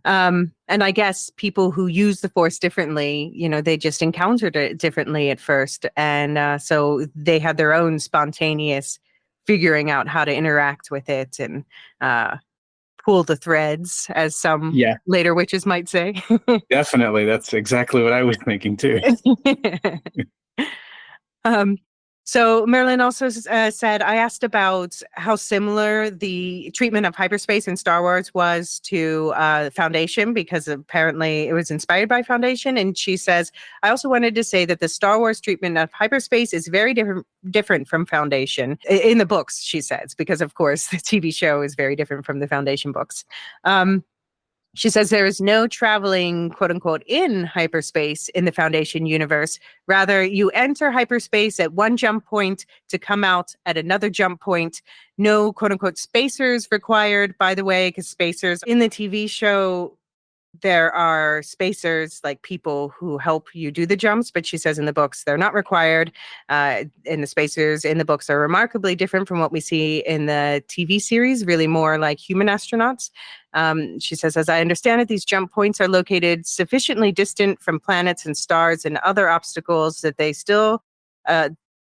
And I guess people who use the Force differently, they just encountered it differently at first. And so they had their own spontaneous figuring out how to interact with it and pull the threads, as some later witches might say. Definitely. That's exactly what I was thinking too. So Marilyn also said, I asked about how similar the treatment of hyperspace in Star Wars was to Foundation, because apparently it was inspired by Foundation. And she says, I also wanted to say that the Star Wars treatment of hyperspace is very different from Foundation in the books, she says, because of course the TV show is very different from the Foundation books. She says there is no traveling, quote unquote, in hyperspace in the Foundation universe. Rather, you enter hyperspace at one jump point to come out at another jump point. No, quote unquote, spacers required, by the way, because spacers in the TV show there are spacers, like people who help you do the jumps, but she says in the books they're not required. And the spacers in the books are remarkably different from what we see in the TV series, really more like human astronauts. She says, as I understand it, these jump points are located sufficiently distant from planets and stars and other obstacles that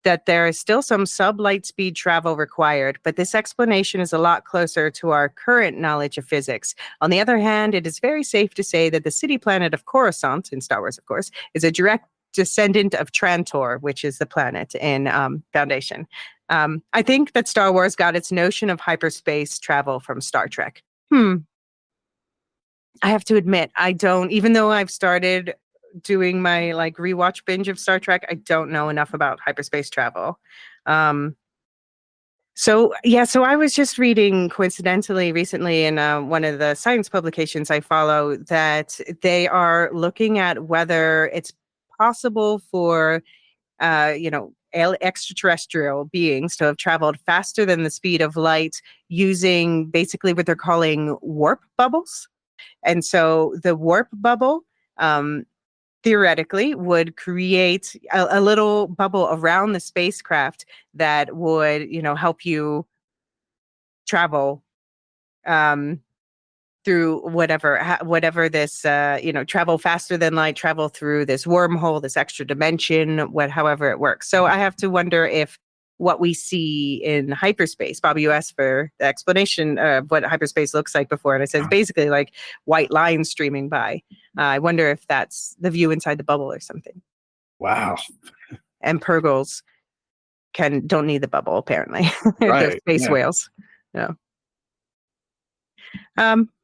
that there is still some sub-light speed travel required, but this explanation is a lot closer to our current knowledge of physics. On the other hand, it is very safe to say that the city planet of Coruscant, in Star Wars, of course, is a direct descendant of Trantor, which is the planet in Foundation. I think that Star Wars got its notion of hyperspace travel from Star Trek. I have to admit, I don't, even though I've started doing my like rewatch binge of Star Trek, I don't know enough about hyperspace travel. So I was just reading coincidentally recently in one of the science publications I follow that they are looking at whether it's possible for extraterrestrial beings to have traveled faster than the speed of light using basically what they're calling warp bubbles. And so the warp bubble theoretically would create a little bubble around the spacecraft that would, help you travel through whatever this, travel faster than light, travel through this wormhole, this extra dimension, however it works. So I have to wonder if what we see in hyperspace, Bobby, you asked for the explanation of what hyperspace looks like before, and I said it's basically like white lines streaming by. I wonder if that's the view inside the bubble or something. Wow. And Purgles don't need the bubble, apparently. They're space whales. Yeah.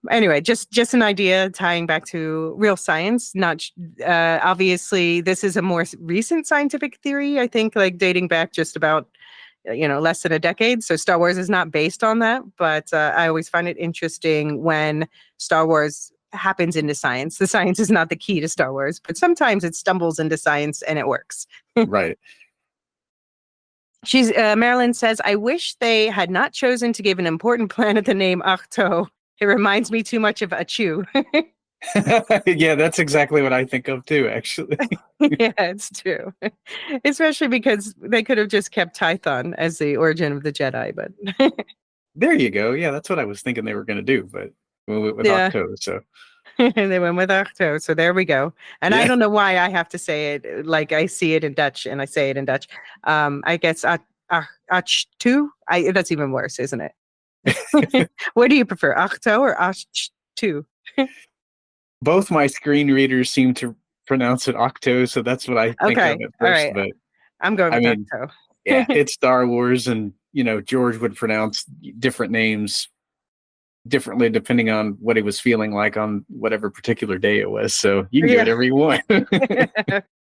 Anyway, just an idea tying back to real science. Not obviously, this is a more recent scientific theory, I think, like dating back just about less than a decade. So Star Wars is not based on that, but I always find it interesting when Star Wars happens into science. The science is not the key to Star Wars, but sometimes it stumbles into science and it works. Right. Marilyn says, I wish they had not chosen to give an important planet the name Ahch-To. It reminds me too much of Achu. Yeah, that's exactly what I think of too, actually. Yeah, it's true. Especially because they could have just kept Tython as the origin of the Jedi, but there you go. Yeah, that's what I was thinking they were going to do, but with Ahch-To, so they went with Ahch-To, so there we go. And I don't know why I have to say it like I see it in Dutch and I say it in Dutch. I guess Ahch-To. That's even worse, isn't it? What do you prefer, Ahch-To or Ahch-To? Both my screen readers seem to pronounce it Ahch-To, so that's what I think of at first. All right. But I'm going with Ahch-To. Yeah, it's Star Wars, and George would pronounce different names differently depending on what he was feeling like on whatever particular day it was. So you can do whatever you want.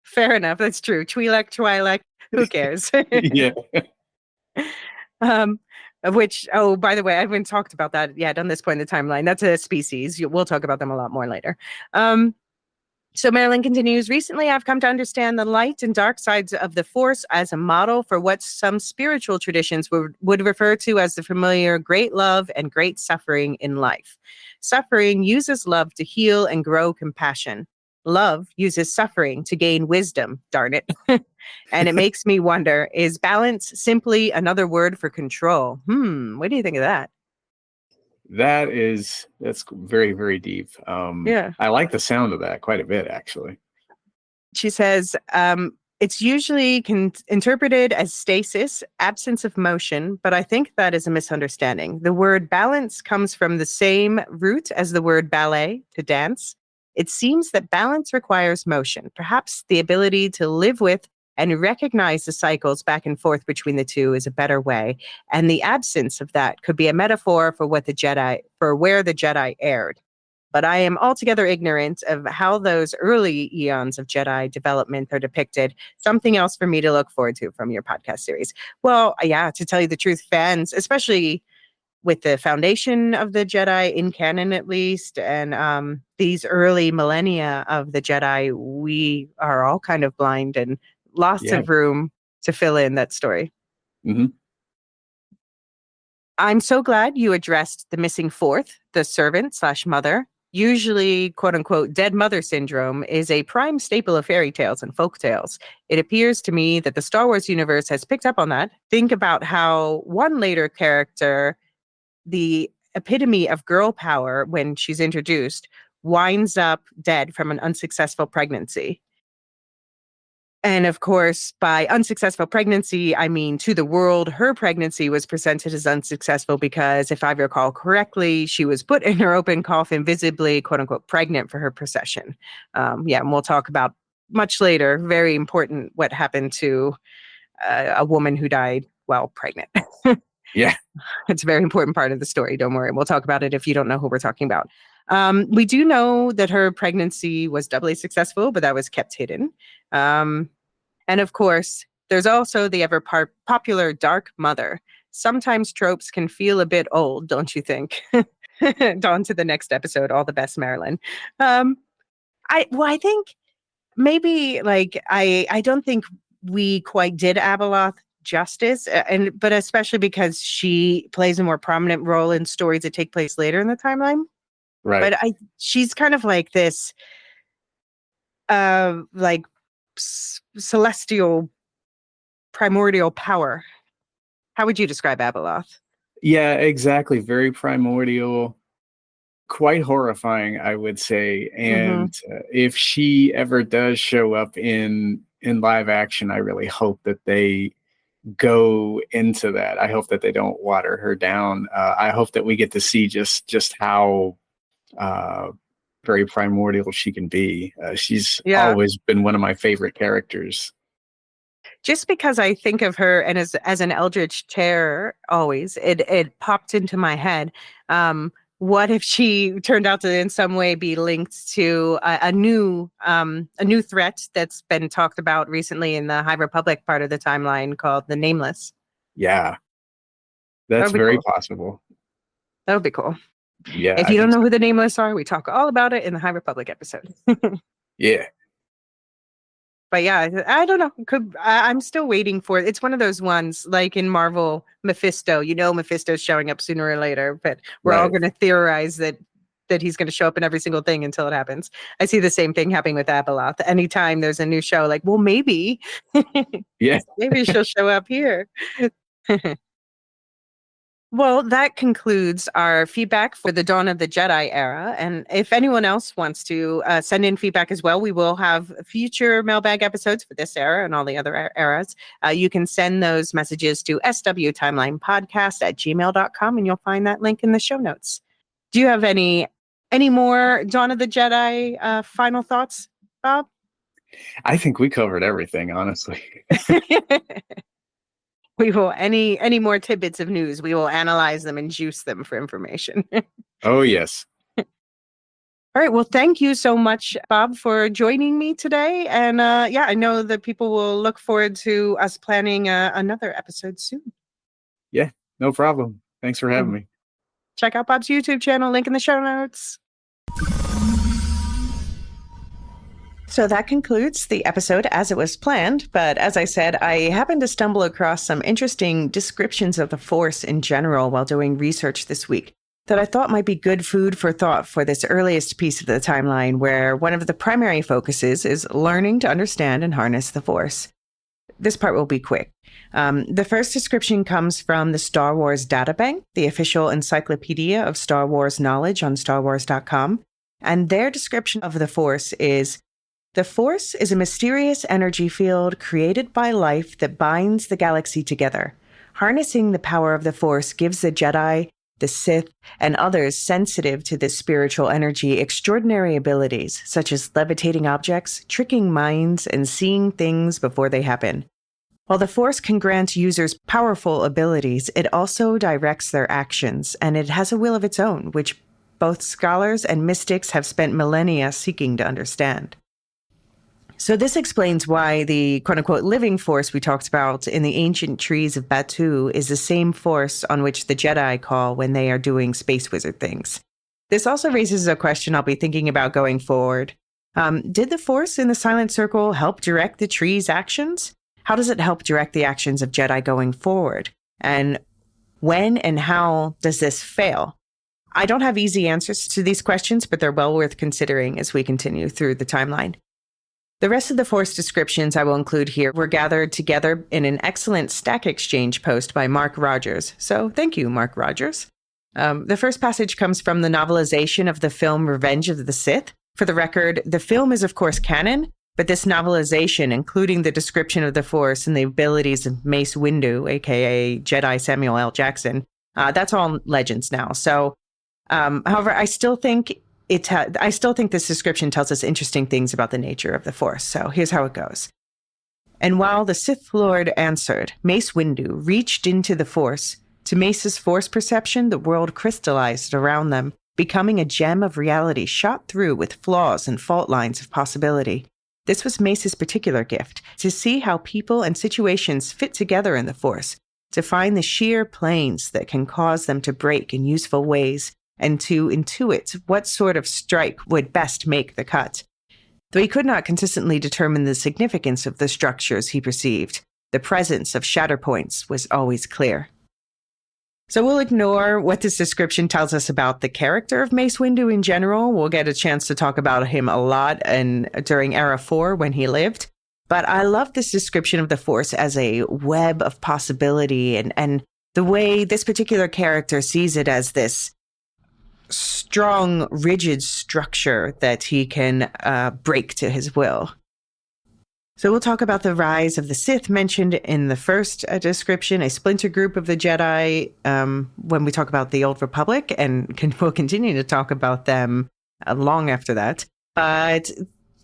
Fair enough. That's true. Twi'lek. Who cares? Yeah. Which, by the way, I haven't talked about that yet on this point in the timeline. That's a species. We'll talk about them a lot more later. So Marilyn continues, recently I've come to understand the light and dark sides of the Force as a model for what some spiritual traditions would refer to as the familiar great love and great suffering in life. Suffering uses love to heal and grow compassion. Love uses suffering to gain wisdom, darn it. And it makes me wonder, is balance simply another word for control? What do you think of that? That's very, very deep. I like the sound of that quite a bit, actually. She says, it's usually interpreted as stasis, absence of motion, but I think that is a misunderstanding. The word balance comes from the same root as the word ballet, to dance. It seems that balance requires motion, perhaps the ability to live with and recognize the cycles back and forth between the two is a better way. And the absence of that could be a metaphor for where the Jedi erred. But I am altogether ignorant of how those early eons of Jedi development are depicted. Something else for me to look forward to from your podcast series. Well, yeah, to tell you the truth, fans, especially with the foundation of the Jedi in canon, at least, and these early millennia of the Jedi, we are all kind of blind and lots of room to fill in that story. Mm-hmm. I'm so glad you addressed the missing fourth, the servant/mother. Usually, quote unquote, dead mother syndrome is a prime staple of fairy tales and folk tales. It appears to me that the Star Wars universe has picked up on that. Think about how one later character, the epitome of girl power when she's introduced, winds up dead from an unsuccessful pregnancy. And of course, by unsuccessful pregnancy, I mean to the world, her pregnancy was presented as unsuccessful because, if I recall correctly, she was put in her open coffin, visibly, quote unquote, pregnant for her procession. And we'll talk about much later, very important, what happened to a woman who died while pregnant. Yeah. It's a very important part of the story. Don't worry. We'll talk about it if you don't know who we're talking about. We do know that her pregnancy was doubly successful, but that was kept hidden. And of course, there's also the ever popular Dark Mother. Sometimes tropes can feel a bit old, don't you think? On to the next episode. All the best, Marilyn. I think maybe I don't think we quite did Abeloth justice, but especially because she plays a more prominent role in stories that take place later in the timeline. Right. But she's kind of like this, celestial, primordial power. How would you describe Abeloth? Yeah, exactly. Very primordial, quite horrifying, I would say. And if she ever does show up in live action, I really hope that they go into that. I hope that they don't water her down. I hope that we get to see just how very primordial she can be. She's always been one of my favorite characters. Just because I think of her and as an eldritch terror, always it popped into my head. What if she turned out to in some way be linked to a new threat that's been talked about recently in the High Republic part of the timeline called the Nameless? Yeah, that's very possible. That would be cool. Yeah. If you don't know who the Nameless are, we talk all about it in the High Republic episode. Yeah. But yeah, I don't know. I'm still waiting for it. It's one of those ones like in Marvel, Mephisto. Mephisto's showing up sooner or later, but we're all going to theorize that he's going to show up in every single thing until it happens. I see the same thing happening with Abeloth. Anytime there's a new show, like, well, maybe, maybe she'll show up here. Well, that concludes our feedback for the Dawn of the Jedi era. And if anyone else wants to send in feedback as well, we will have future mailbag episodes for this era and all the other eras. You can send those messages to swtimelinepodcast@gmail.com, and you'll find that link in the show notes. Do you have any more Dawn of the Jedi final thoughts, Bob? I think we covered everything, honestly. We will, any more tidbits of news, we will analyze them and juice them for information. Oh, yes. All right. Well, thank you so much, Bob, for joining me today. And I know that people will look forward to us planning another episode soon. Yeah, no problem. Thanks for having me. Check out Bob's YouTube channel, link in the show notes. So that concludes the episode as it was planned. But as I said, I happened to stumble across some interesting descriptions of the Force in general while doing research this week that I thought might be good food for thought for this earliest piece of the timeline, where one of the primary focuses is learning to understand and harness the Force. This part will be quick. The first description comes from the Star Wars Databank, the official encyclopedia of Star Wars knowledge on StarWars.com. And their description of the Force is: the Force is a mysterious energy field created by life that binds the galaxy together. Harnessing the power of the Force gives the Jedi, the Sith, and others sensitive to this spiritual energy extraordinary abilities, such as levitating objects, tricking minds, and seeing things before they happen. While the Force can grant users powerful abilities, it also directs their actions, and it has a will of its own, which both scholars and mystics have spent millennia seeking to understand. So this explains why the quote-unquote living Force we talked about in the ancient trees of Batuu is the same Force on which the Jedi call when they are doing space wizard things. This also raises a question I'll be thinking about going forward. Did the Force in the Silent Circle help direct the tree's actions? How does it help direct the actions of Jedi going forward? And when and how does this fail? I don't have easy answers to these questions, but they're well worth considering as we continue through the timeline. The rest of the Force descriptions I will include here were gathered together in an excellent Stack Exchange post by Mark Rogers. So thank you, Mark Rogers. The first passage comes from the novelization of the film Revenge of the Sith. For the record, the film is of course canon, but this novelization, including the description of the Force and the abilities of Mace Windu, aka Jedi Samuel L. Jackson, that's all Legends now. So, however, I still think this description tells us interesting things about the nature of the Force. So here's how it goes. And while the Sith Lord answered, Mace Windu reached into the Force. To Mace's Force perception, the world crystallized around them, becoming a gem of reality shot through with flaws and fault lines of possibility. This was Mace's particular gift, to see how people and situations fit together in the Force, to find the sheer planes that can cause them to break in useful ways, and to intuit what sort of strike would best make the cut. Though he could not consistently determine the significance of the structures he perceived, the presence of shatter points was always clear. So we'll ignore what this description tells us about the character of Mace Windu in general. We'll get a chance to talk about him a lot during Era 4 when he lived. But I love this description of the Force as a web of possibility and the way this particular character sees it as this strong, rigid structure that he can break to his will. So we'll talk about the rise of the Sith mentioned in the first description, a splinter group of the Jedi when we talk about the Old Republic, and we'll continue to talk about them long after that. But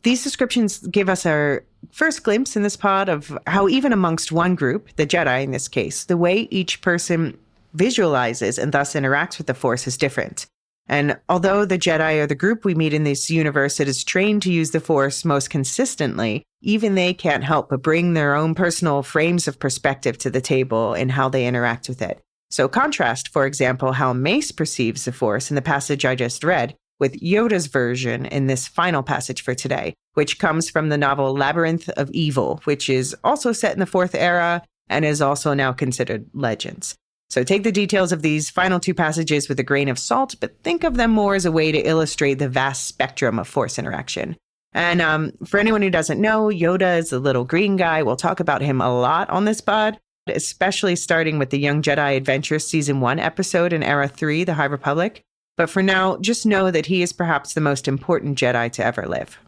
these descriptions give us our first glimpse in this pod of how even amongst one group, the Jedi in this case, the way each person visualizes and thus interacts with the Force is different. And although the Jedi are the group we meet in this universe that is trained to use the Force most consistently, even they can't help but bring their own personal frames of perspective to the table in how they interact with it. So contrast, for example, how Mace perceives the Force in the passage I just read with Yoda's version in this final passage for today, which comes from the novel Labyrinth of Evil, which is also set in the Fourth Era and is also now considered Legends. So take the details of these final two passages with a grain of salt, but think of them more as a way to illustrate the vast spectrum of Force interaction. And for anyone who doesn't know, Yoda is the little green guy. We'll talk about him a lot on this pod, especially starting with the Young Jedi Adventures Season 1 episode in Era 3, The High Republic. But for now, just know that he is perhaps the most important Jedi to ever live.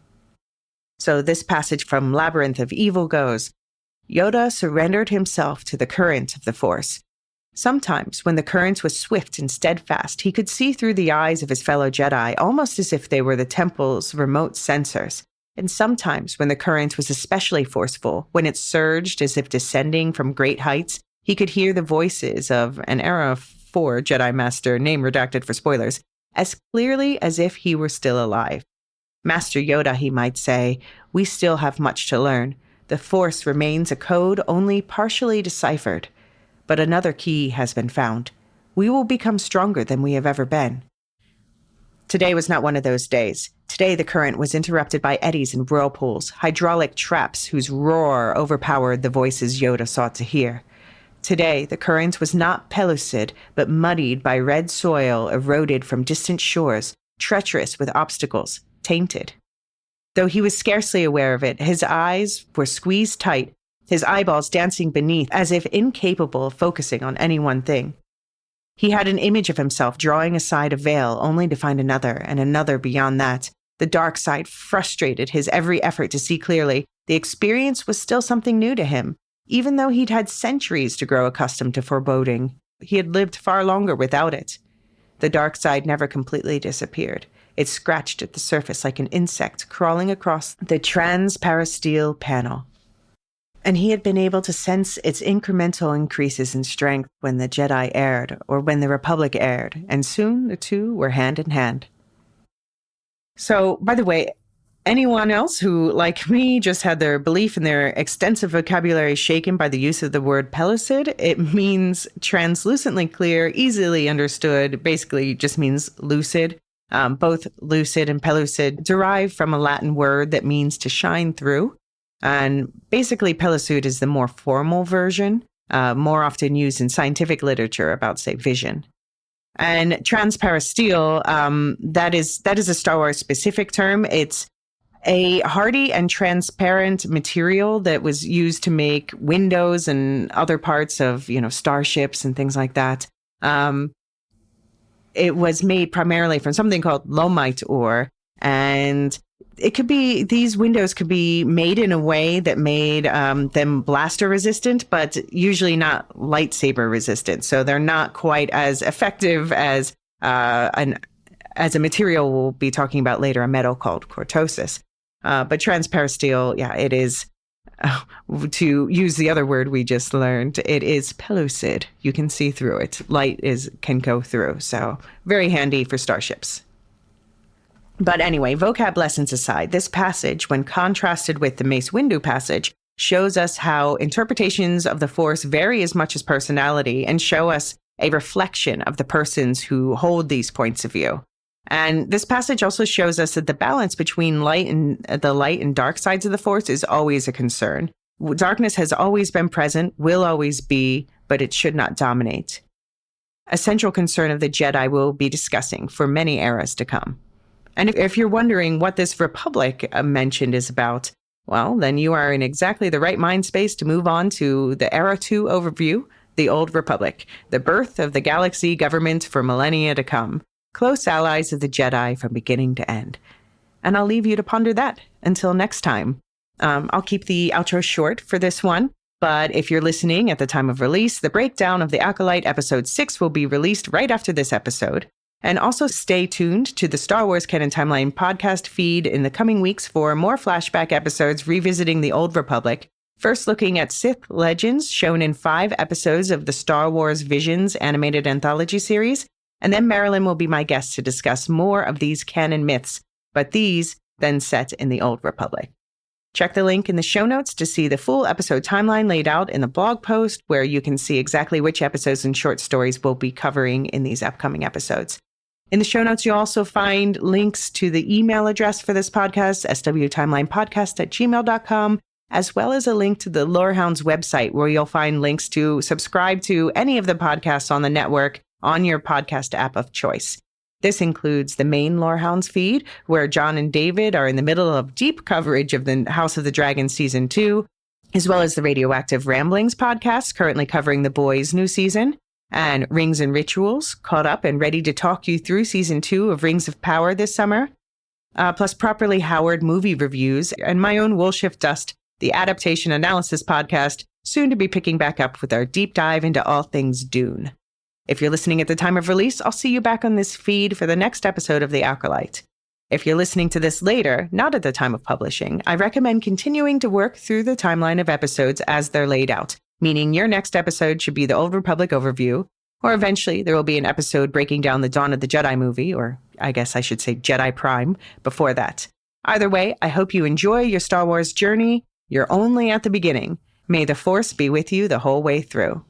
So this passage from Labyrinth of Evil goes, Yoda surrendered himself to the current of the Force. Sometimes, when the current was swift and steadfast, he could see through the eyes of his fellow Jedi, almost as if they were the temple's remote sensors. And sometimes, when the current was especially forceful, when it surged as if descending from great heights, he could hear the voices of an Era 4 Jedi Master, name redacted for spoilers, as clearly as if he were still alive. Master Yoda, he might say, we still have much to learn. The Force remains a code only partially deciphered. But another key has been found. We will become stronger than we have ever been. Today was not one of those days. Today the current was interrupted by eddies and whirlpools, hydraulic traps whose roar overpowered the voices Yoda sought to hear. Today the current was not pellucid, but muddied by red soil eroded from distant shores, treacherous with obstacles, tainted. Though he was scarcely aware of it, his eyes were squeezed tight, his eyeballs dancing beneath as if incapable of focusing on any one thing. He had an image of himself drawing aside a veil only to find another and another beyond that. The dark side frustrated his every effort to see clearly. The experience was still something new to him. Even though he'd had centuries to grow accustomed to foreboding, he had lived far longer without it. The dark side never completely disappeared. It scratched at the surface like an insect crawling across the transparasteel panel. And he had been able to sense its incremental increases in strength when the Jedi erred, or when the Republic erred, and soon the two were hand in hand. So, by the way, anyone else who, like me, just had their belief in their extensive vocabulary shaken by the use of the word pellucid, it means translucently clear, easily understood, basically just means lucid. Both lucid and pellucid derive from a Latin word that means to shine through. And basically, pellucid is the more formal version, more often used in scientific literature about, say, vision. And transparasteel, that is a Star Wars specific term. It's a hardy and transparent material that was used to make windows and other parts of, starships and things like that. It was made primarily from something called lomite ore, and these windows could be made in a way that made them blaster resistant, but usually not lightsaber resistant. So they're not quite as effective as a material we'll be talking about later, a metal called cortosis. But transparasteel, it is, to use the other word we just learned, it is pellucid. You can see through it. Light can go through. So very handy for starships. But anyway, vocab lessons aside, this passage, when contrasted with the Mace Windu passage, shows us how interpretations of the Force vary as much as personality and show us a reflection of the persons who hold these points of view. And this passage also shows us that the balance between the light and dark sides of the Force is always a concern. Darkness has always been present, will always be, but it should not dominate. A central concern of the Jedi we'll be discussing for many eras to come. And if you're wondering what this Republic mentioned is about, well, then you are in exactly the right mind space to move on to the Era 2 overview, the Old Republic, the birth of the galaxy government for millennia to come, close allies of the Jedi from beginning to end. And I'll leave you to ponder that until next time. I'll keep the outro short for this one, but if you're listening at the time of release, the breakdown of the Acolyte episode 6 will be released right after this episode. And also stay tuned to the Star Wars Canon Timeline Podcast feed in the coming weeks for more flashback episodes revisiting the Old Republic, first looking at Sith legends shown in 5 episodes of the Star Wars Visions animated anthology series, and then Marilyn will be my guest to discuss more of these canon myths, but these then set in the Old Republic. Check the link in the show notes to see the full episode timeline laid out in the blog post, where you can see exactly which episodes and short stories we'll be covering in these upcoming episodes. In the show notes, you'll also find links to the email address for this podcast, swtimelinepodcast@gmail.com, as well as a link to the Lorehounds website, where you'll find links to subscribe to any of the podcasts on the network on your podcast app of choice. This includes the main Lorehounds feed, where John and David are in the middle of deep coverage of the House of the Dragon Season 2, as well as the Radioactive Ramblings podcast, currently covering The Boys' new season, and Rings and Rituals, caught up and ready to talk you through Season 2 of Rings of Power this summer, plus Properly Howard movie reviews, and my own Woolshift Dust, the adaptation analysis podcast, soon to be picking back up with our deep dive into all things Dune. If you're listening at the time of release, I'll see you back on this feed for the next episode of The Acolyte. If you're listening to this later, not at the time of publishing, I recommend continuing to work through the timeline of episodes as they're laid out, meaning your next episode should be the Old Republic overview, or eventually there will be an episode breaking down the Dawn of the Jedi movie, or I guess I should say Jedi Prime, before that. Either way, I hope you enjoy your Star Wars journey. You're only at the beginning. May the Force be with you the whole way through.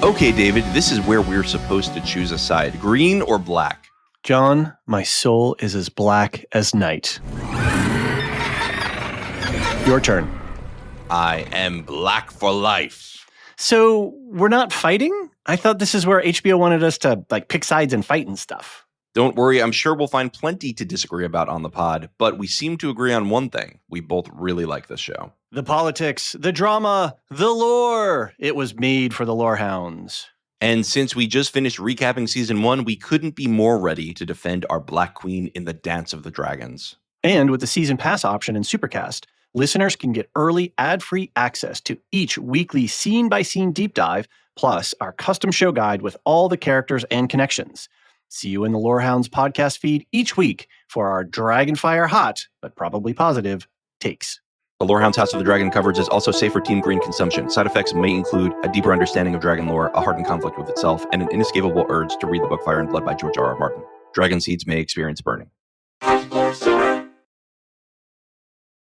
Okay, David, this is where we're supposed to choose a side, green or black. John, my soul is as black as night. Your turn. I am black for life. So we're not fighting? I thought this is where HBO wanted us to pick sides and fight and stuff. Don't worry, I'm sure we'll find plenty to disagree about on the pod, but we seem to agree on one thing. We both really like this show. The politics, the drama, the lore. It was made for the Lorehounds. And since we just finished recapping Season 1, we couldn't be more ready to defend our Black Queen in the Dance of the Dragons. And with the Season Pass option in Supercast, listeners can get early ad-free access to each weekly scene-by-scene deep dive, plus our custom show guide with all the characters and connections. See you in the Lorehounds podcast feed each week for our Dragonfire hot, but probably positive, takes. The Lorehounds House of the Dragon coverage is also safe for Team Green consumption. Side effects may include a deeper understanding of dragon lore, a hardened conflict with itself, and an inescapable urge to read the book Fire and Blood by George R.R. Martin. Dragon seeds may experience burning.